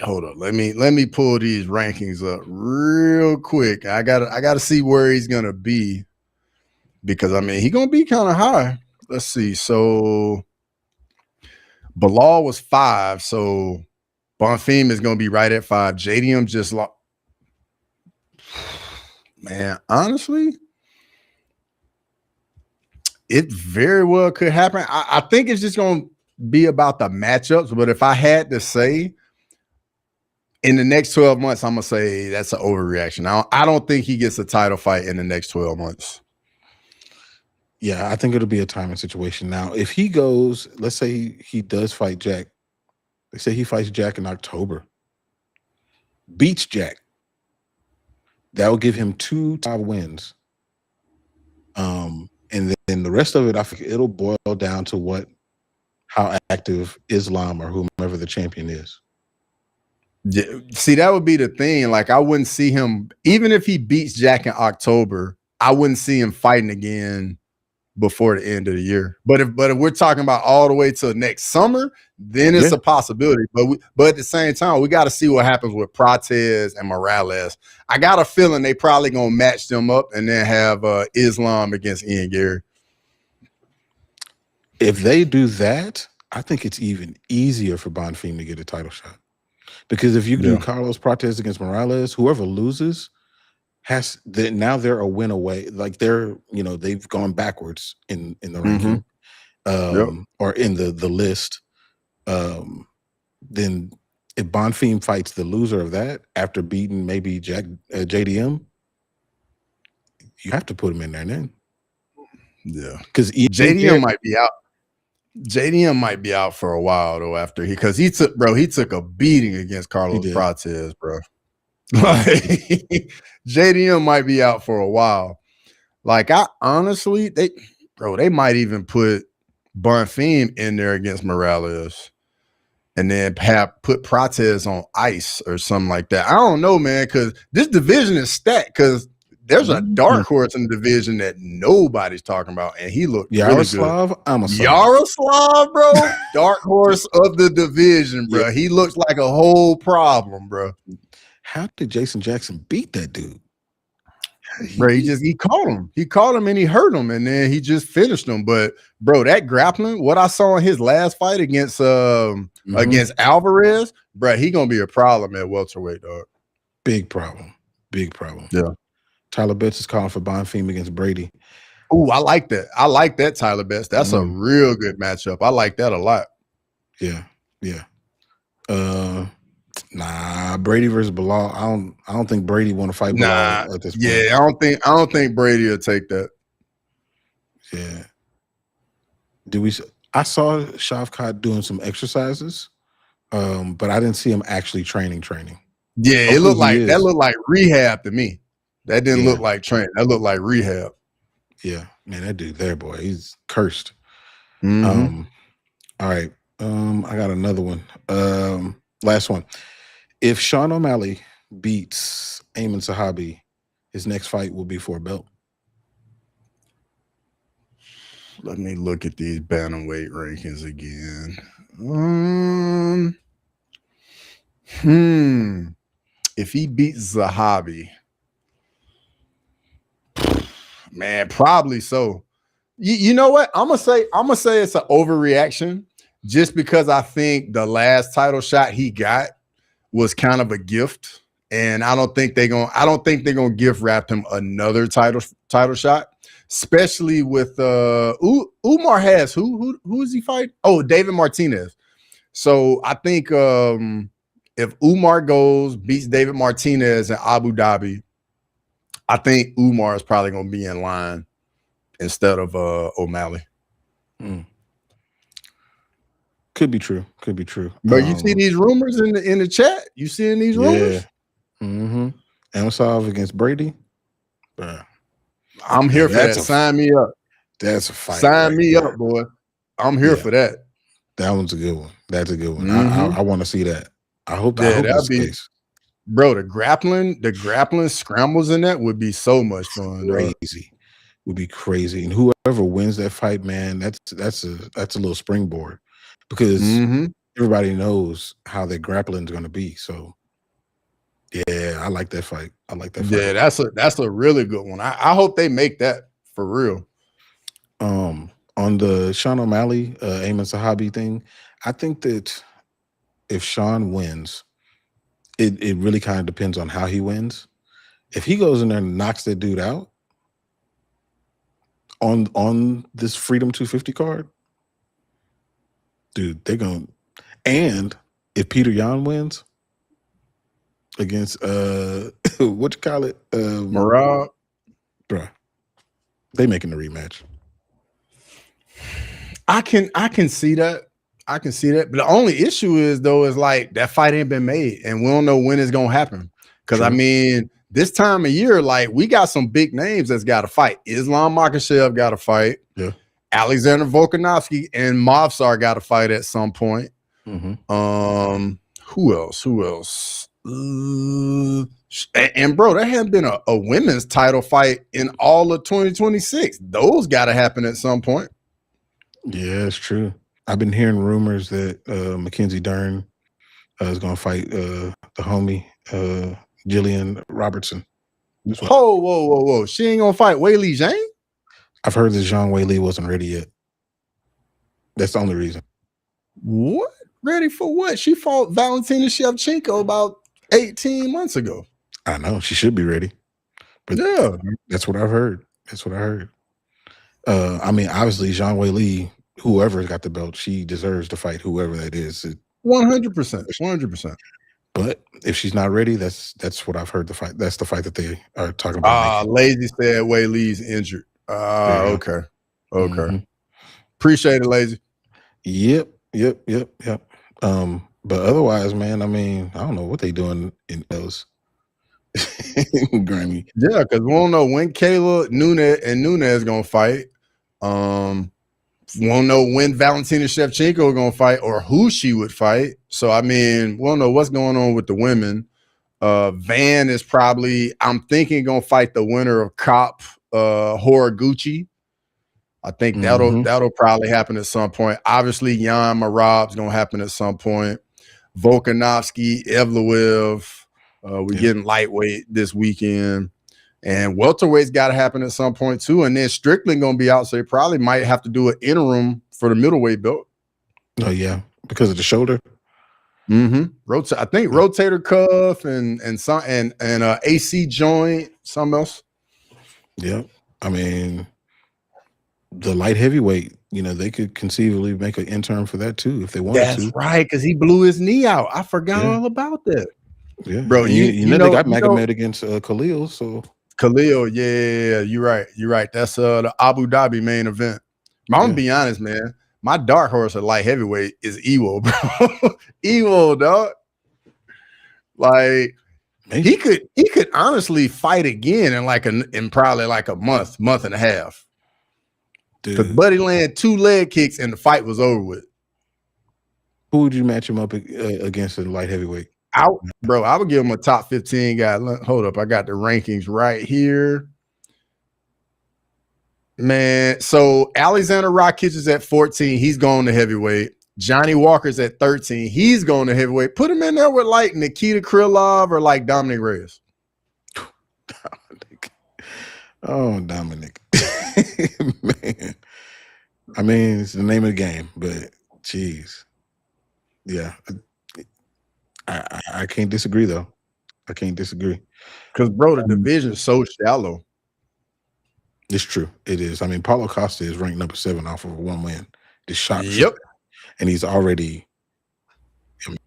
Hold on. Let me pull these rankings up real quick. I gotta see where he's gonna be, because I mean he's gonna be kind of high. Let's see. So Belal was 5, so Bonfim is gonna be right at 5. JDM just lost. Man, honestly, it very well could happen. I think it's just going to be about the matchups. But if I had to say, in the next 12 months, I'm going to say that's an overreaction. I don't think he gets a title fight in the next 12 months. Yeah, I think it'll be a timing situation. Now, if he goes, let's say he does fight Jack. They say he fights Jack in October. Beats Jack. That will give him 2 top wins. And then the rest of it, I think it'll boil down to how active Islam or whomever the champion is. Yeah, see, that would be the thing. Like, I wouldn't see him, even if he beats Jack in October, I wouldn't see him fighting again before the end of the year. But if we're talking about all the way to next summer, then it's a possibility. But at the same time, we got to see what happens with Prates and Morales. I got a feeling they probably gonna match them up and then have Islam against Ian Gary. If they do that, I think it's even easier for Bonfim to get a title shot. Because if you do Carlos Prates against Morales, whoever loses now they're a win away. Like they've gone backwards in the ranking, or in the list. Then if Bonfim fights the loser of that after beating maybe JDM, you have to put him in there then. Yeah, because JDM might be out. JDM might be out for a while though because he took a beating against Carlos Prates, bro. Like JDM might be out for a while. Like I honestly, they might even put Bonfim in there against Morales, and then put Prates on ice or something like that. I don't know, man, because this division is stacked. Because there's a dark horse in the division that nobody's talking about, and he looked Yaroslav. Really good. Yaroslav, bro, dark horse of the division, bro. He looks like a whole problem, bro. How did Jason Jackson beat that dude? Bro, he caught him. He caught him and he hurt him, and then he just finished him. But bro, that grappling, what I saw in his last fight against Alvarez, bro, he gonna be a problem at welterweight, dog. Big problem. Yeah. Tyler Betts is calling for Bonfim against Brady. Oh, I like that. I like that, Tyler Betts. That's a real good matchup. I like that a lot. Yeah. Nah, Brady versus Belal. I don't think Brady want to fight Belal at this point. Yeah, I don't think Brady will take that. Yeah. I saw Shavkat doing some exercises, but I didn't see him actually training. Yeah, it looked like rehab to me. That didn't look like training. That looked like rehab. Yeah, man, that dude there, boy, he's cursed. Mm-hmm. All right. I got another one. Last one. If Sean O'Malley beats Ayman Sahabi, his next fight will be for a belt. Let me look at these bantamweight rankings again. If he beats Zahabi, man, probably so. You know what? I'm gonna say it's an overreaction just because I think the last title shot he got was kind of a gift, and I don't think they're gonna gift wrap him another title shot, especially with Umar has who is he fighting? Oh, David Martinez. So I think if Umar beats David Martinez in Abu Dhabi, I think Umar is probably gonna be in line instead of O'Malley. Could be true. But you see these rumors in the chat? You seeing these rumors? Yeah. Amosov against Brady. I'm here for that. Sign me up. That's a fight. Sign me up, boy. I'm here for that. That one's a good one. That's a good one. I want to see that. I hope that's the case. Bro, the grappling scrambles in that would be so much fun. Crazy. Would be crazy. And whoever wins that fight, man, that's a little springboard. Because everybody knows how their grappling is going to be. So, yeah, I like that fight. Yeah, that's a really good one. I hope they make that for real. On the Sean O'Malley, Ayman Sahabi thing, I think that if Sean wins, it really kind of depends on how he wins. If he goes in there and knocks that dude out on this Freedom 250 card, dude, they're going. And if Peter Yan wins against what you call it, Marab, bruh, they making the rematch. I can see that. I can see that. But the only issue is like that fight ain't been made, and we don't know when it's gonna happen. Because I mean, this time of year, like we got some big names that's got to fight. Islam Makhachev got to fight. Yeah. Alexander Volkanovski and Movsar got to fight at some point. Who else? And bro, there hadn't been a women's title fight in all of 2026. Those got to happen at some point. Yeah, it's true. I've been hearing rumors that Mackenzie Dern is going to fight the homie Jillian Robertson. Whoa. She ain't going to fight Weili Zhang? I've heard that Zhang Weili wasn't ready yet. That's the only reason. What? Ready for what? She fought Valentina Shevchenko about 18 months ago. I know. She should be ready. But yeah, that's what I've heard. That's what I heard. I mean, obviously, Zhang Weili, whoever's got the belt, she deserves to fight whoever that is. 100%. 100%. But if she's not ready, that's what I've heard. The fight. That's the fight that they are talking about. Lazy said Weili's injured. Okay. Mm-hmm. Appreciate it, Lazy. Yep. But otherwise, man, I mean, I don't know what they doing in those. Grammy. Yeah, because we don't know when Kayla Nunes gonna fight. We don't know when Valentina Shevchenko is gonna fight or who she would fight. So I mean, we don't know what's going on with the women. Van is probably, I'm thinking, gonna fight the winner of Cop Horiguchi. I think that'll probably happen at some point. Obviously, Jan Marab's gonna happen at some point. Volkanovski, Evloev. We're getting lightweight this weekend. And welterweight's got to happen at some point too. And then Strickland going to be out, so they probably might have to do an interim for the middleweight belt. Oh yeah, because of the shoulder. I think rotator cuff and AC joint, something else. Yeah, I mean, the light heavyweight, they could conceivably make an interim for that too if they wanted to. That's right, because he blew his knee out. I forgot all about that. Yeah, bro. You know they got Magomed against Khalil, so Khalil. Yeah, you're right. That's the Abu Dhabi main event. I'm gonna be honest, man. My dark horse at light heavyweight is Ewo, bro. Ewo, dog. Like he could honestly fight again in probably like a month and a half. Because Buddy landed 2 leg kicks and the fight was over with. Who would you match him up against in light heavyweight? I would give him a top 15 guy. Hold up, I got the rankings right here. Man, so Alexander Rakic is at 14. He's going to heavyweight. Johnny Walker's at 13. He's going to heavyweight. Put him in there with like Nikita Krylov or like Dominic Reyes. Dominic. Man. I mean, it's the name of the game, but geez. Yeah. I can't disagree though. I can't disagree. Because bro, the division is so shallow. It's true. It is. I mean, Paulo Costa is ranked number 7 off of 1 win. Just shot. Yep. And he's already,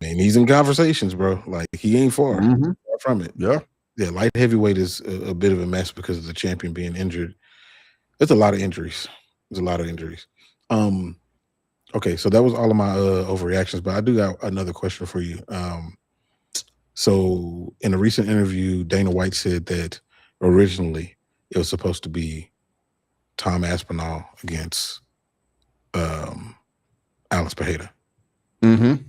he's in conversations, bro. Like he ain't far from it. Yeah. Yeah. Light heavyweight is a bit of a mess because of the champion being injured. There's a lot of injuries. Okay, so that was all of my overreactions, but I do got another question for you. So in a recent interview, Dana White said that originally it was supposed to be Tom Aspinall against Alex Pereira. As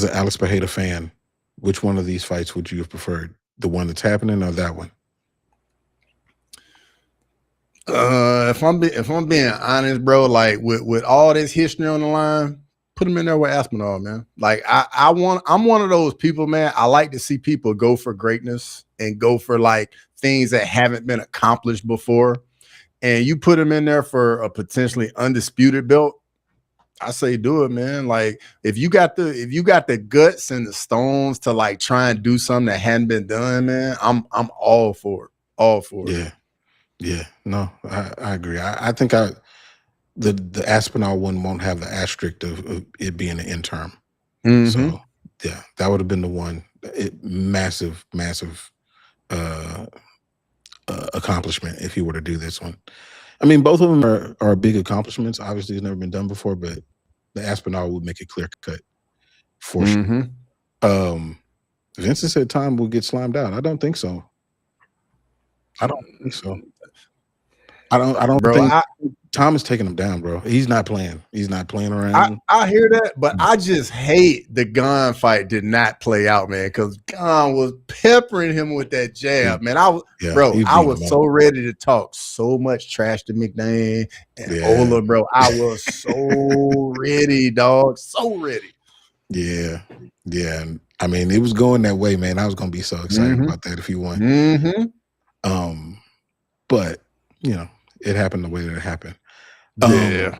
an Alex Pereira fan, which one of these fights would you have preferred? The one that's happening or that one? If I'm being honest, bro, like with all this history on the line, put him in there with Aspinall, man. Like I'm one of those people, man. I like to see people go for greatness and go for like things that haven't been accomplished before. And you put him in there for a potentially undisputed belt, I say do it, man. Like if you got the guts and the stones to like try and do something that hadn't been done, man, I'm all for it. All for it. Yeah, no, I agree. I think the Aspinall one won't have the asterisk of it being an interim. So yeah, that would have been the one. Massive accomplishment if he were to do this one. I mean, both of them are big accomplishments. Obviously, it's never been done before, but the Aspinall would make it clear cut for sure. Vincent said time will get slimed out. I don't think so. I don't bro. think Tom is taking him down, bro. He's not playing. He's not playing around. I hear that, but I just hate the Gun fight did not play out, man, because Gun was peppering him with that jab, man. I was so ready to talk so much trash to McDane and Ola, bro. I was so ready, dog. So ready. Yeah. Yeah. I mean, it was going that way, man. I was gonna be so excited about that if he won. But you know, it happened the way that it happened. Yeah.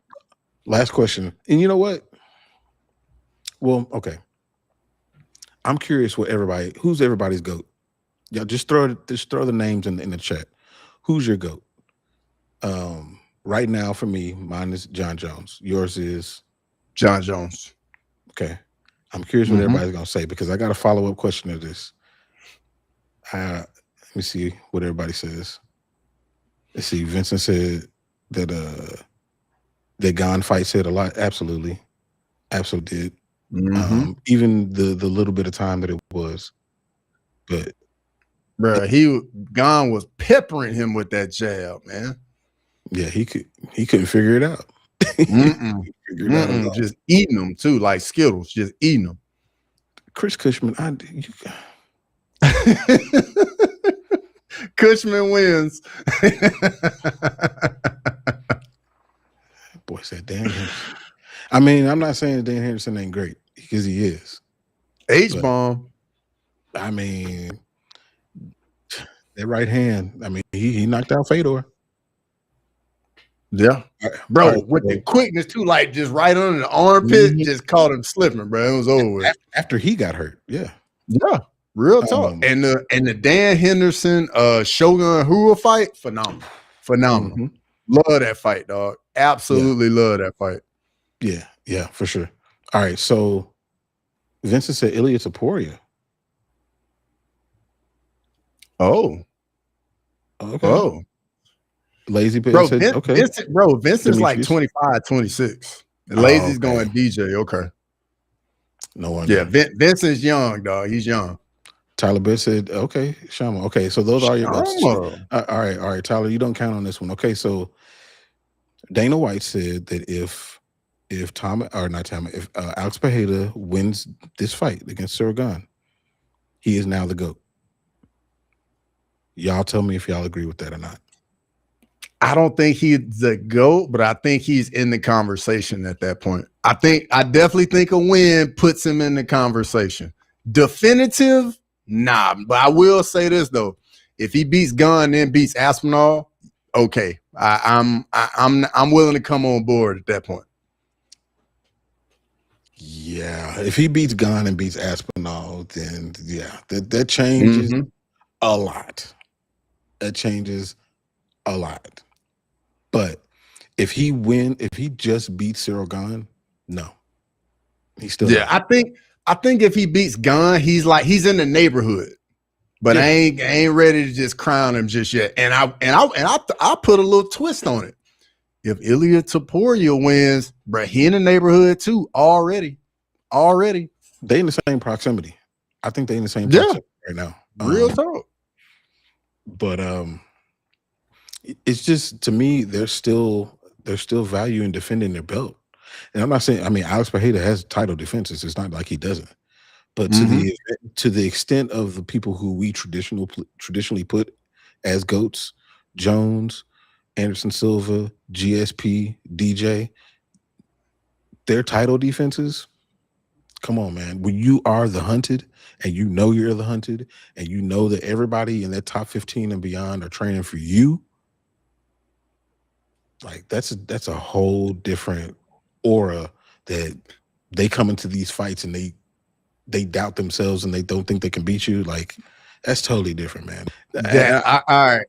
Last question. And you know what? Well, okay. I'm curious who's everybody's GOAT? Y'all just throw the names in the chat. Who's your GOAT? Right now for me, mine is John Jones. Yours is John Jones. Okay. I'm curious what everybody's gonna say because I got a follow-up question to this. Let me see what everybody says. Let's see. Vincent said that the Gon fight said a lot. Absolutely did. Even the little bit of time that it was, but bro, Gon was peppering him with that jab, man. Yeah, he couldn't figure it out. Just eating them too, like Skittles, just eating them. Chris Cushman, Cushman wins. Boy said Dan Henderson. I mean, I'm not saying Dan Henderson ain't great because he is. H-bomb. I mean, that right hand. I mean, he knocked out Fedor. Yeah, bro, with the quickness too, like just right under the armpit, just caught him slipping, bro. It was over with. After he got hurt, yeah, real talk. And the Dan Henderson Shogun Hua fight, phenomenal. Love that fight, dog. Absolutely love that fight. Yeah, for sure. All right, so Vincent said Ilia Topuria. Okay. Oh. Lazy bro, said, okay. Vincent's like 25, 26. Lazy's going DJ. Okay. No wonder. Yeah, Vincent's young, dog. He's young. Tyler Bitt said, okay, Shama. Okay, so those are your votes. All right, Tyler, you don't count on this one. Okay, so Dana White said that if Alex Pereira wins this fight against Cyril Gane, he is now the GOAT. Y'all tell me if y'all agree with that or not. I don't think he's the GOAT, but I think he's in the conversation at that point. I definitely think a win puts him in the conversation. Definitive, nah. But I will say this though: if he beats Gunn and then beats Aspinall, okay, I'm willing to come on board at that point. Yeah, if he beats Gunn and beats Aspinall, then yeah, that changes a lot. That changes a lot. But if he just beats Cyril Gane, no. He's still I think if he beats Gunn, he's in the neighborhood. But I ain't ready to just crown him just yet. And I'll put a little twist on it. If Ilia Topuria wins, bro, he in the neighborhood too already. They in the same proximity. I think they in the same proximity right now. Real talk. But it's just, to me, there's still value in defending their belt. And I'm not saying, I mean, Alex Pereira has title defenses. It's not like he doesn't. But to the extent of the people who we traditionally put as GOATs, Jones, Anderson Silva, GSP, DJ, their title defenses, come on, man. When you are the hunted and you know you're the hunted and you know that everybody in that top 15 and beyond are training for you, like that's a whole different aura that they come into these fights and they doubt themselves and they don't think they can beat you. Like, that's totally different, man. All right.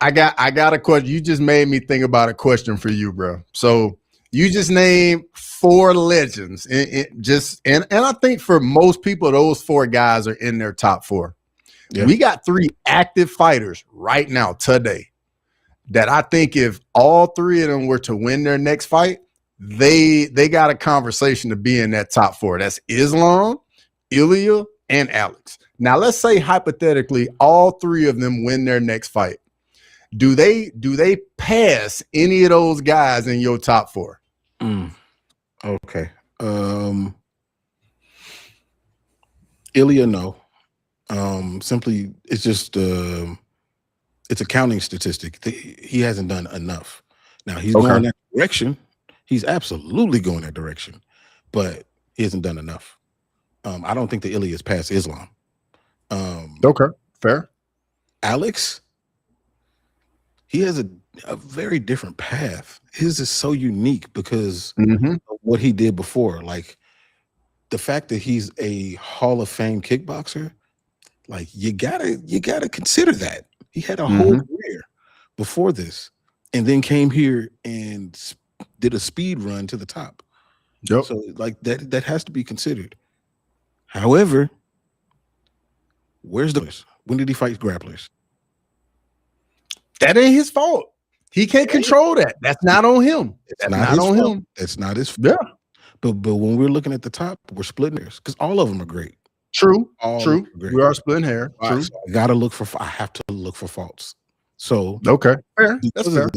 I got a question. You just made me think about a question for you, bro. So you just named 4 legends. And I think for most people, those 4 guys are in their top 4. Yeah. We got 3 active fighters right now today that I think if all 3 of them were to win their next fight, they got a conversation to be in that top 4. That's Islam, Ilia, and Alex. Now, let's say hypothetically all 3 of them win their next fight. Do they pass any of those guys in your top 4? Okay. Ilia, no. Simply, it's just it's a counting statistic. He hasn't done enough. Now he's going that direction. He's absolutely going that direction, but he hasn't done enough. I don't think the Ilia is past Islam. Okay, fair. Alex, he has a very different path. His is so unique because of what he did before. Like the fact that he's a Hall of Fame kickboxer, like you gotta consider that. He had a whole career before this, and then came here and did a speed run to the top. Yep. So like that has to be considered. However, where's the when did he fight grapplers? That ain't his fault. He can't control that. That's not on him. That's not on him. That's not his fault. Yeah. But when we're looking at the top, we're splitting hairs because all of them are great. True. All True. We are splitting hair. True. Right, so I have to look for faults. So okay, fair. That's fair.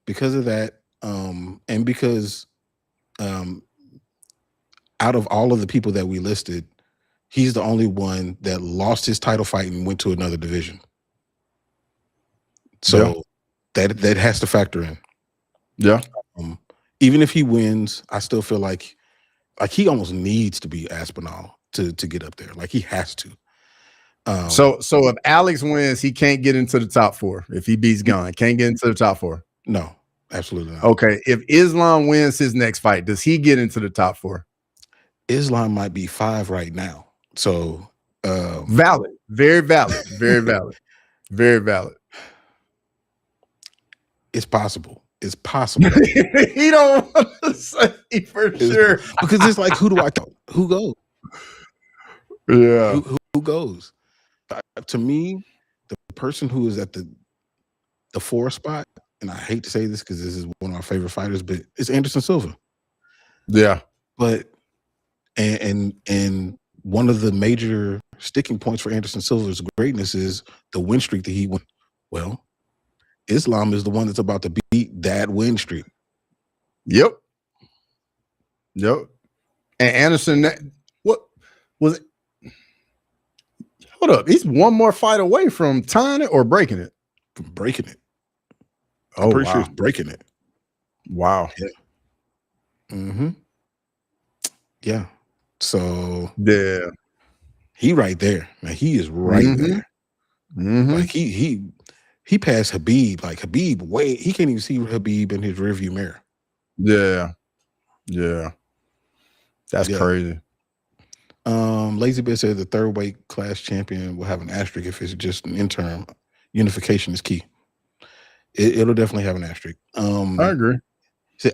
Because of that, and because out of all of the people that we listed, he's the only one that lost his title fight and went to another division. So that has to factor in. Yeah. Even if he wins, I still feel like he almost needs to be Aspinall to get up there. Like he has to. So if Alex wins, he can't get into the top 4. If he beats Gunn, can't get into the top 4. No, absolutely not. Okay. If Islam wins his next fight, does he get into the top 4? Islam might be 5 right now. So valid. Very valid. Very valid. Very valid. It's possible. It's possible. He don't want to say for sure. Because it's like, who do I talk? Who goes? Yeah. Who goes? To me, the person who is at the 4 spot, and I hate to say this because this is one of our favorite fighters, but it's Anderson Silva. Yeah. But and one of the major sticking points for Anderson Silva's greatness is the win streak that he won. Well, Islam is the one that's about to beat that win streak. Yep. And Anderson, what was it? Hold up. He's one more fight away from tying it or breaking it. From breaking it. Oh, I'm pretty sure it's breaking it. Wow. Yeah. Yeah. So yeah. He right there. Man, he is right there. Like he passed Habib. Like Habib, he can't even see Habib in his rearview mirror. Yeah. That's crazy. Lazy Bit said the 3rd weight class champion will have an asterisk if it's just an interim. Unification is key. It'll definitely have an asterisk. I agree. Said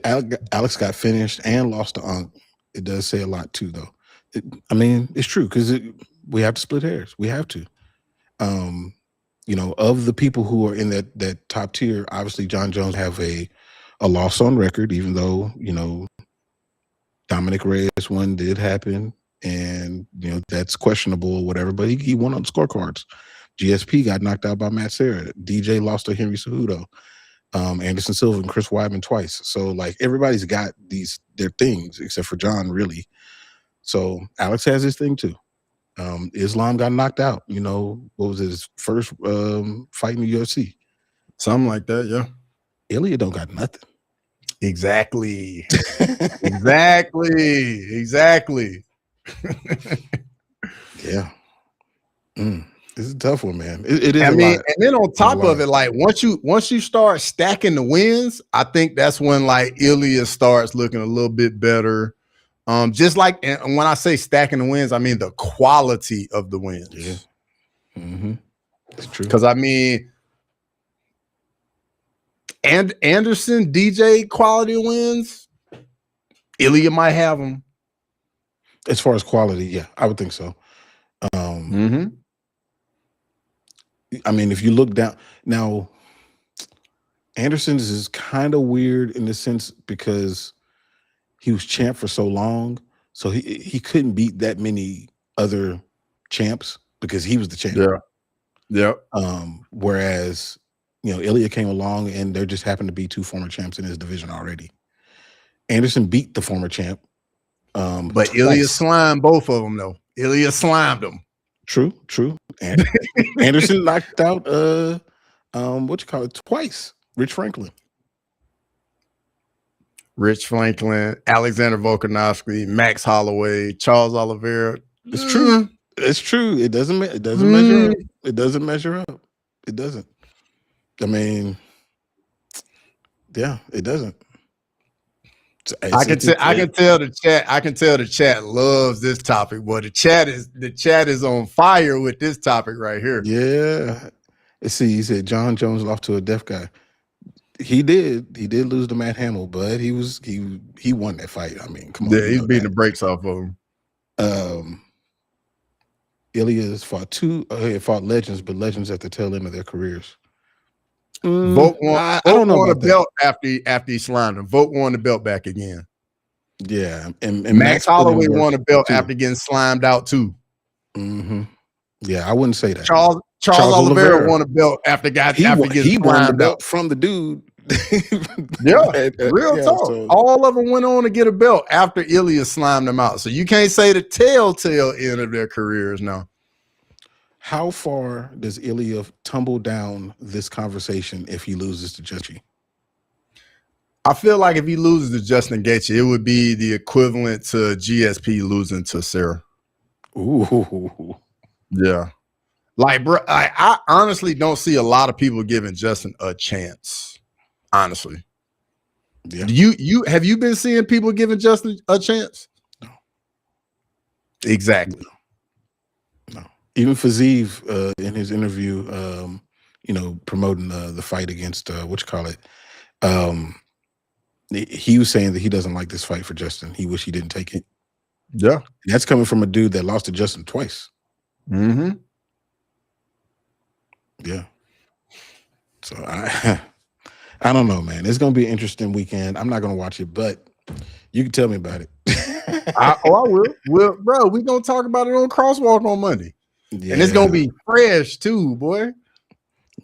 Alex got finished and lost to Unk. It does say a lot too, though. It's true because we have to split hairs. We have to. Of the people who are in that top tier, obviously John Jones have a loss on record, even though Dominic Reyes one did happen, and that's questionable or whatever. But he won on scorecards. GSP got knocked out by Matt Serra. DJ lost to Henry Cejudo. Anderson Silva and Chris Weidman twice. So like everybody's got their things except for John, really. So Alex has his thing too. Islam got knocked out. What was his first fight in the UFC? Something like that, yeah. Ilia don't got nothing. Exactly. Yeah. This is a tough one, man. It is. And then on top of it, like once you start stacking the wins, I think that's when like Ilia starts looking a little bit better. Just like, and when I say stacking the wins, I mean the quality of the wins. Yeah. It's true. Because and Anderson DJ quality wins, Ilia might have them. As far as quality, yeah, I would think so. If you look down now, Anderson's is kind of weird in the sense because he was champ for so long, so he couldn't beat that many other champs because he was the champ. Yeah. Whereas Ilia came along, and there just happened to be 2 former champs in his division already. Anderson beat the former champ. But Ilia slimed both of them, though. Ilia slimed them. True. And Anderson knocked out twice. Rich Franklin, Alexander Volkanovski, Max Holloway, Charles Oliveira. It's true. It's true. It doesn't measure up. It doesn't measure up. It doesn't. I mean, yeah, it doesn't. I can tell the chat loves this topic. Boy, the chat is on fire with this topic right here. Yeah. Let's see. He said John Jones lost to a deaf guy. He did lose to Matt Hamill, but he won that fight. I mean, come on. Yeah, he's beating the brakes off of him. Ilia's fought legends, but legends at the tail end of their careers. Volk won a belt after he slimed him. Volk won the belt back again. Yeah, and Max Holloway won a belt after getting slimed out too. Mm-hmm. Yeah, I wouldn't say that. Charles Oliveira won a belt after getting won the belt from the dude. Real talk. So, all of them went on to get a belt after Ilia slimed them out. So you can't say the telltale end of their careers now. How far does Ilia tumble down this conversation if he loses to Gaethje? I feel like if he loses to Justin Gaethje, it would be the equivalent to GSP losing to Sarah. Ooh. Yeah. Like, bro, I honestly don't see a lot of people giving Justin a chance. Honestly. Yeah. Have you been seeing people giving Justin a chance? No. Exactly. No. Even Fazeev in his interview, promoting the fight against he was saying that he doesn't like this fight for Justin. He wish he didn't take it. Yeah. And that's coming from a dude that lost to Justin twice. Mm-hmm. Yeah. So I don't know, man. It's gonna be an interesting weekend. I'm not gonna watch it, but you can tell me about it. I will. Bro, we're gonna talk about it on Crosswalk on Monday. Yeah. And it's gonna be fresh too, boy.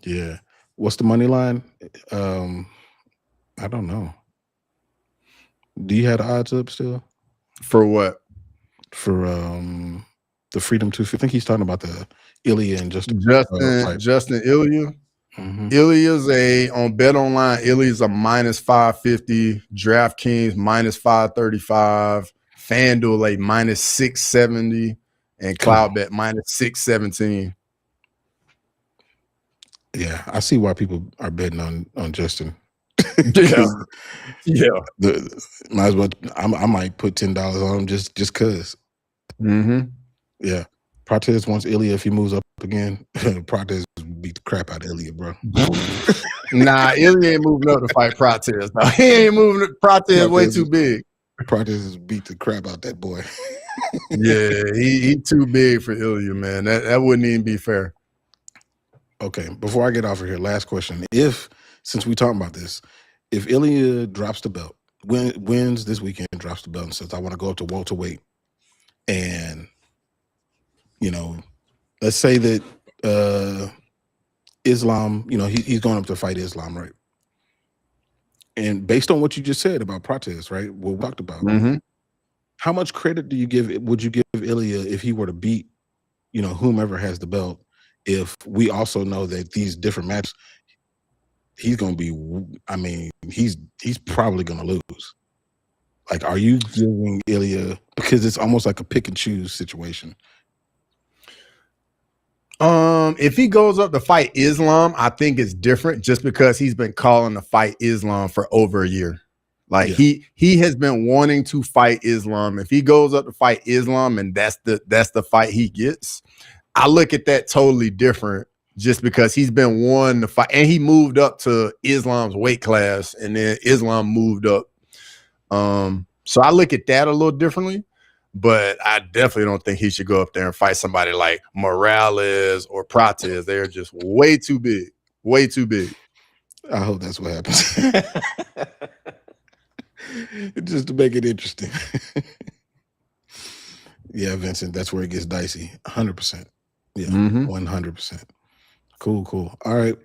Yeah. What's the money line? I don't know. Do you have the odds up still? For what? For the Freedom 250. I think he's talking about the Ilia and Justin Ilia. Mm-hmm. Ilia's on Bet Online. Ilia's a minus 550. DraftKings minus 535. FanDuel a minus 670, and CloudBet minus 617. Yeah, I see why people are betting on Justin. Yeah. Might as well. I might put $10 on him just cause. Mm-hmm. Yeah. Protez wants Ilia if he moves up again. Protez beat the crap out of Ilia, bro. Nah, Ilia ain't moving up to fight Protez. No, he ain't moving. Protez way too big. Protez beat the crap out that boy. Yeah, he too big for Ilia, man. That wouldn't even be fair. Okay, before I get off of here, last question. Since we talking about this, if Ilia drops the belt, wins this weekend, drops the belt, and says, I want to go up to welterweight, and let's say that Islam, he's going up to fight Islam, right? And based on what you just said about Protez, right? What we talked about, how much credit would you give Ilia if he were to beat, whomever has the belt? If we also know that these different matches, he's going to be, he's probably going to lose. Like, are you giving Ilia, because it's almost like a pick and choose situation? If he goes up to fight Islam, I think it's different just because he's been calling to fight Islam for over a year. Like he has been wanting to fight Islam. If he goes up to fight Islam and that's the fight he gets, I look at that totally different just because he's been wanting to fight, and he moved up to Islam's weight class and then Islam moved up. So I look at that a little differently. But I definitely don't think he should go up there and fight somebody like Morales or Protez. They're just way too big. Way too big. I hope that's what happens. Just to make it interesting. Yeah, Vincent, that's where it gets dicey. 100%. Yeah, 100%. Cool. All right.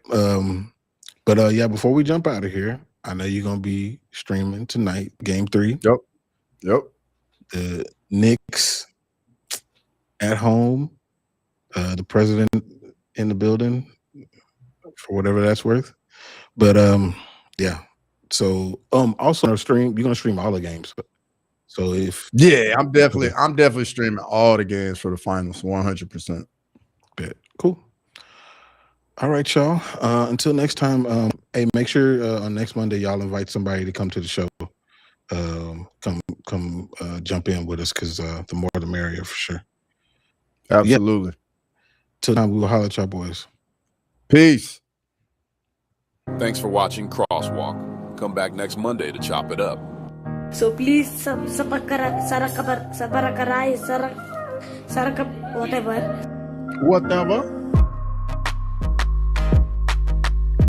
But yeah, before we jump out of here, I know you're gonna be streaming tonight, game 3. Yep. The Knicks at home, the president in the building for whatever that's worth. But yeah. So also on stream, you're gonna stream all the games. So I'm definitely streaming all the games for the finals, 100%. Cool. All right, y'all. Until next time, hey, make sure on next Monday y'all invite somebody to come to the show. Come jump in with us, because the more the merrier for sure. Absolutely. Till time, we will holler at y'all boys. Peace. Thanks for watching Crosswalk. Come back next Monday to chop it up. So please, whatever.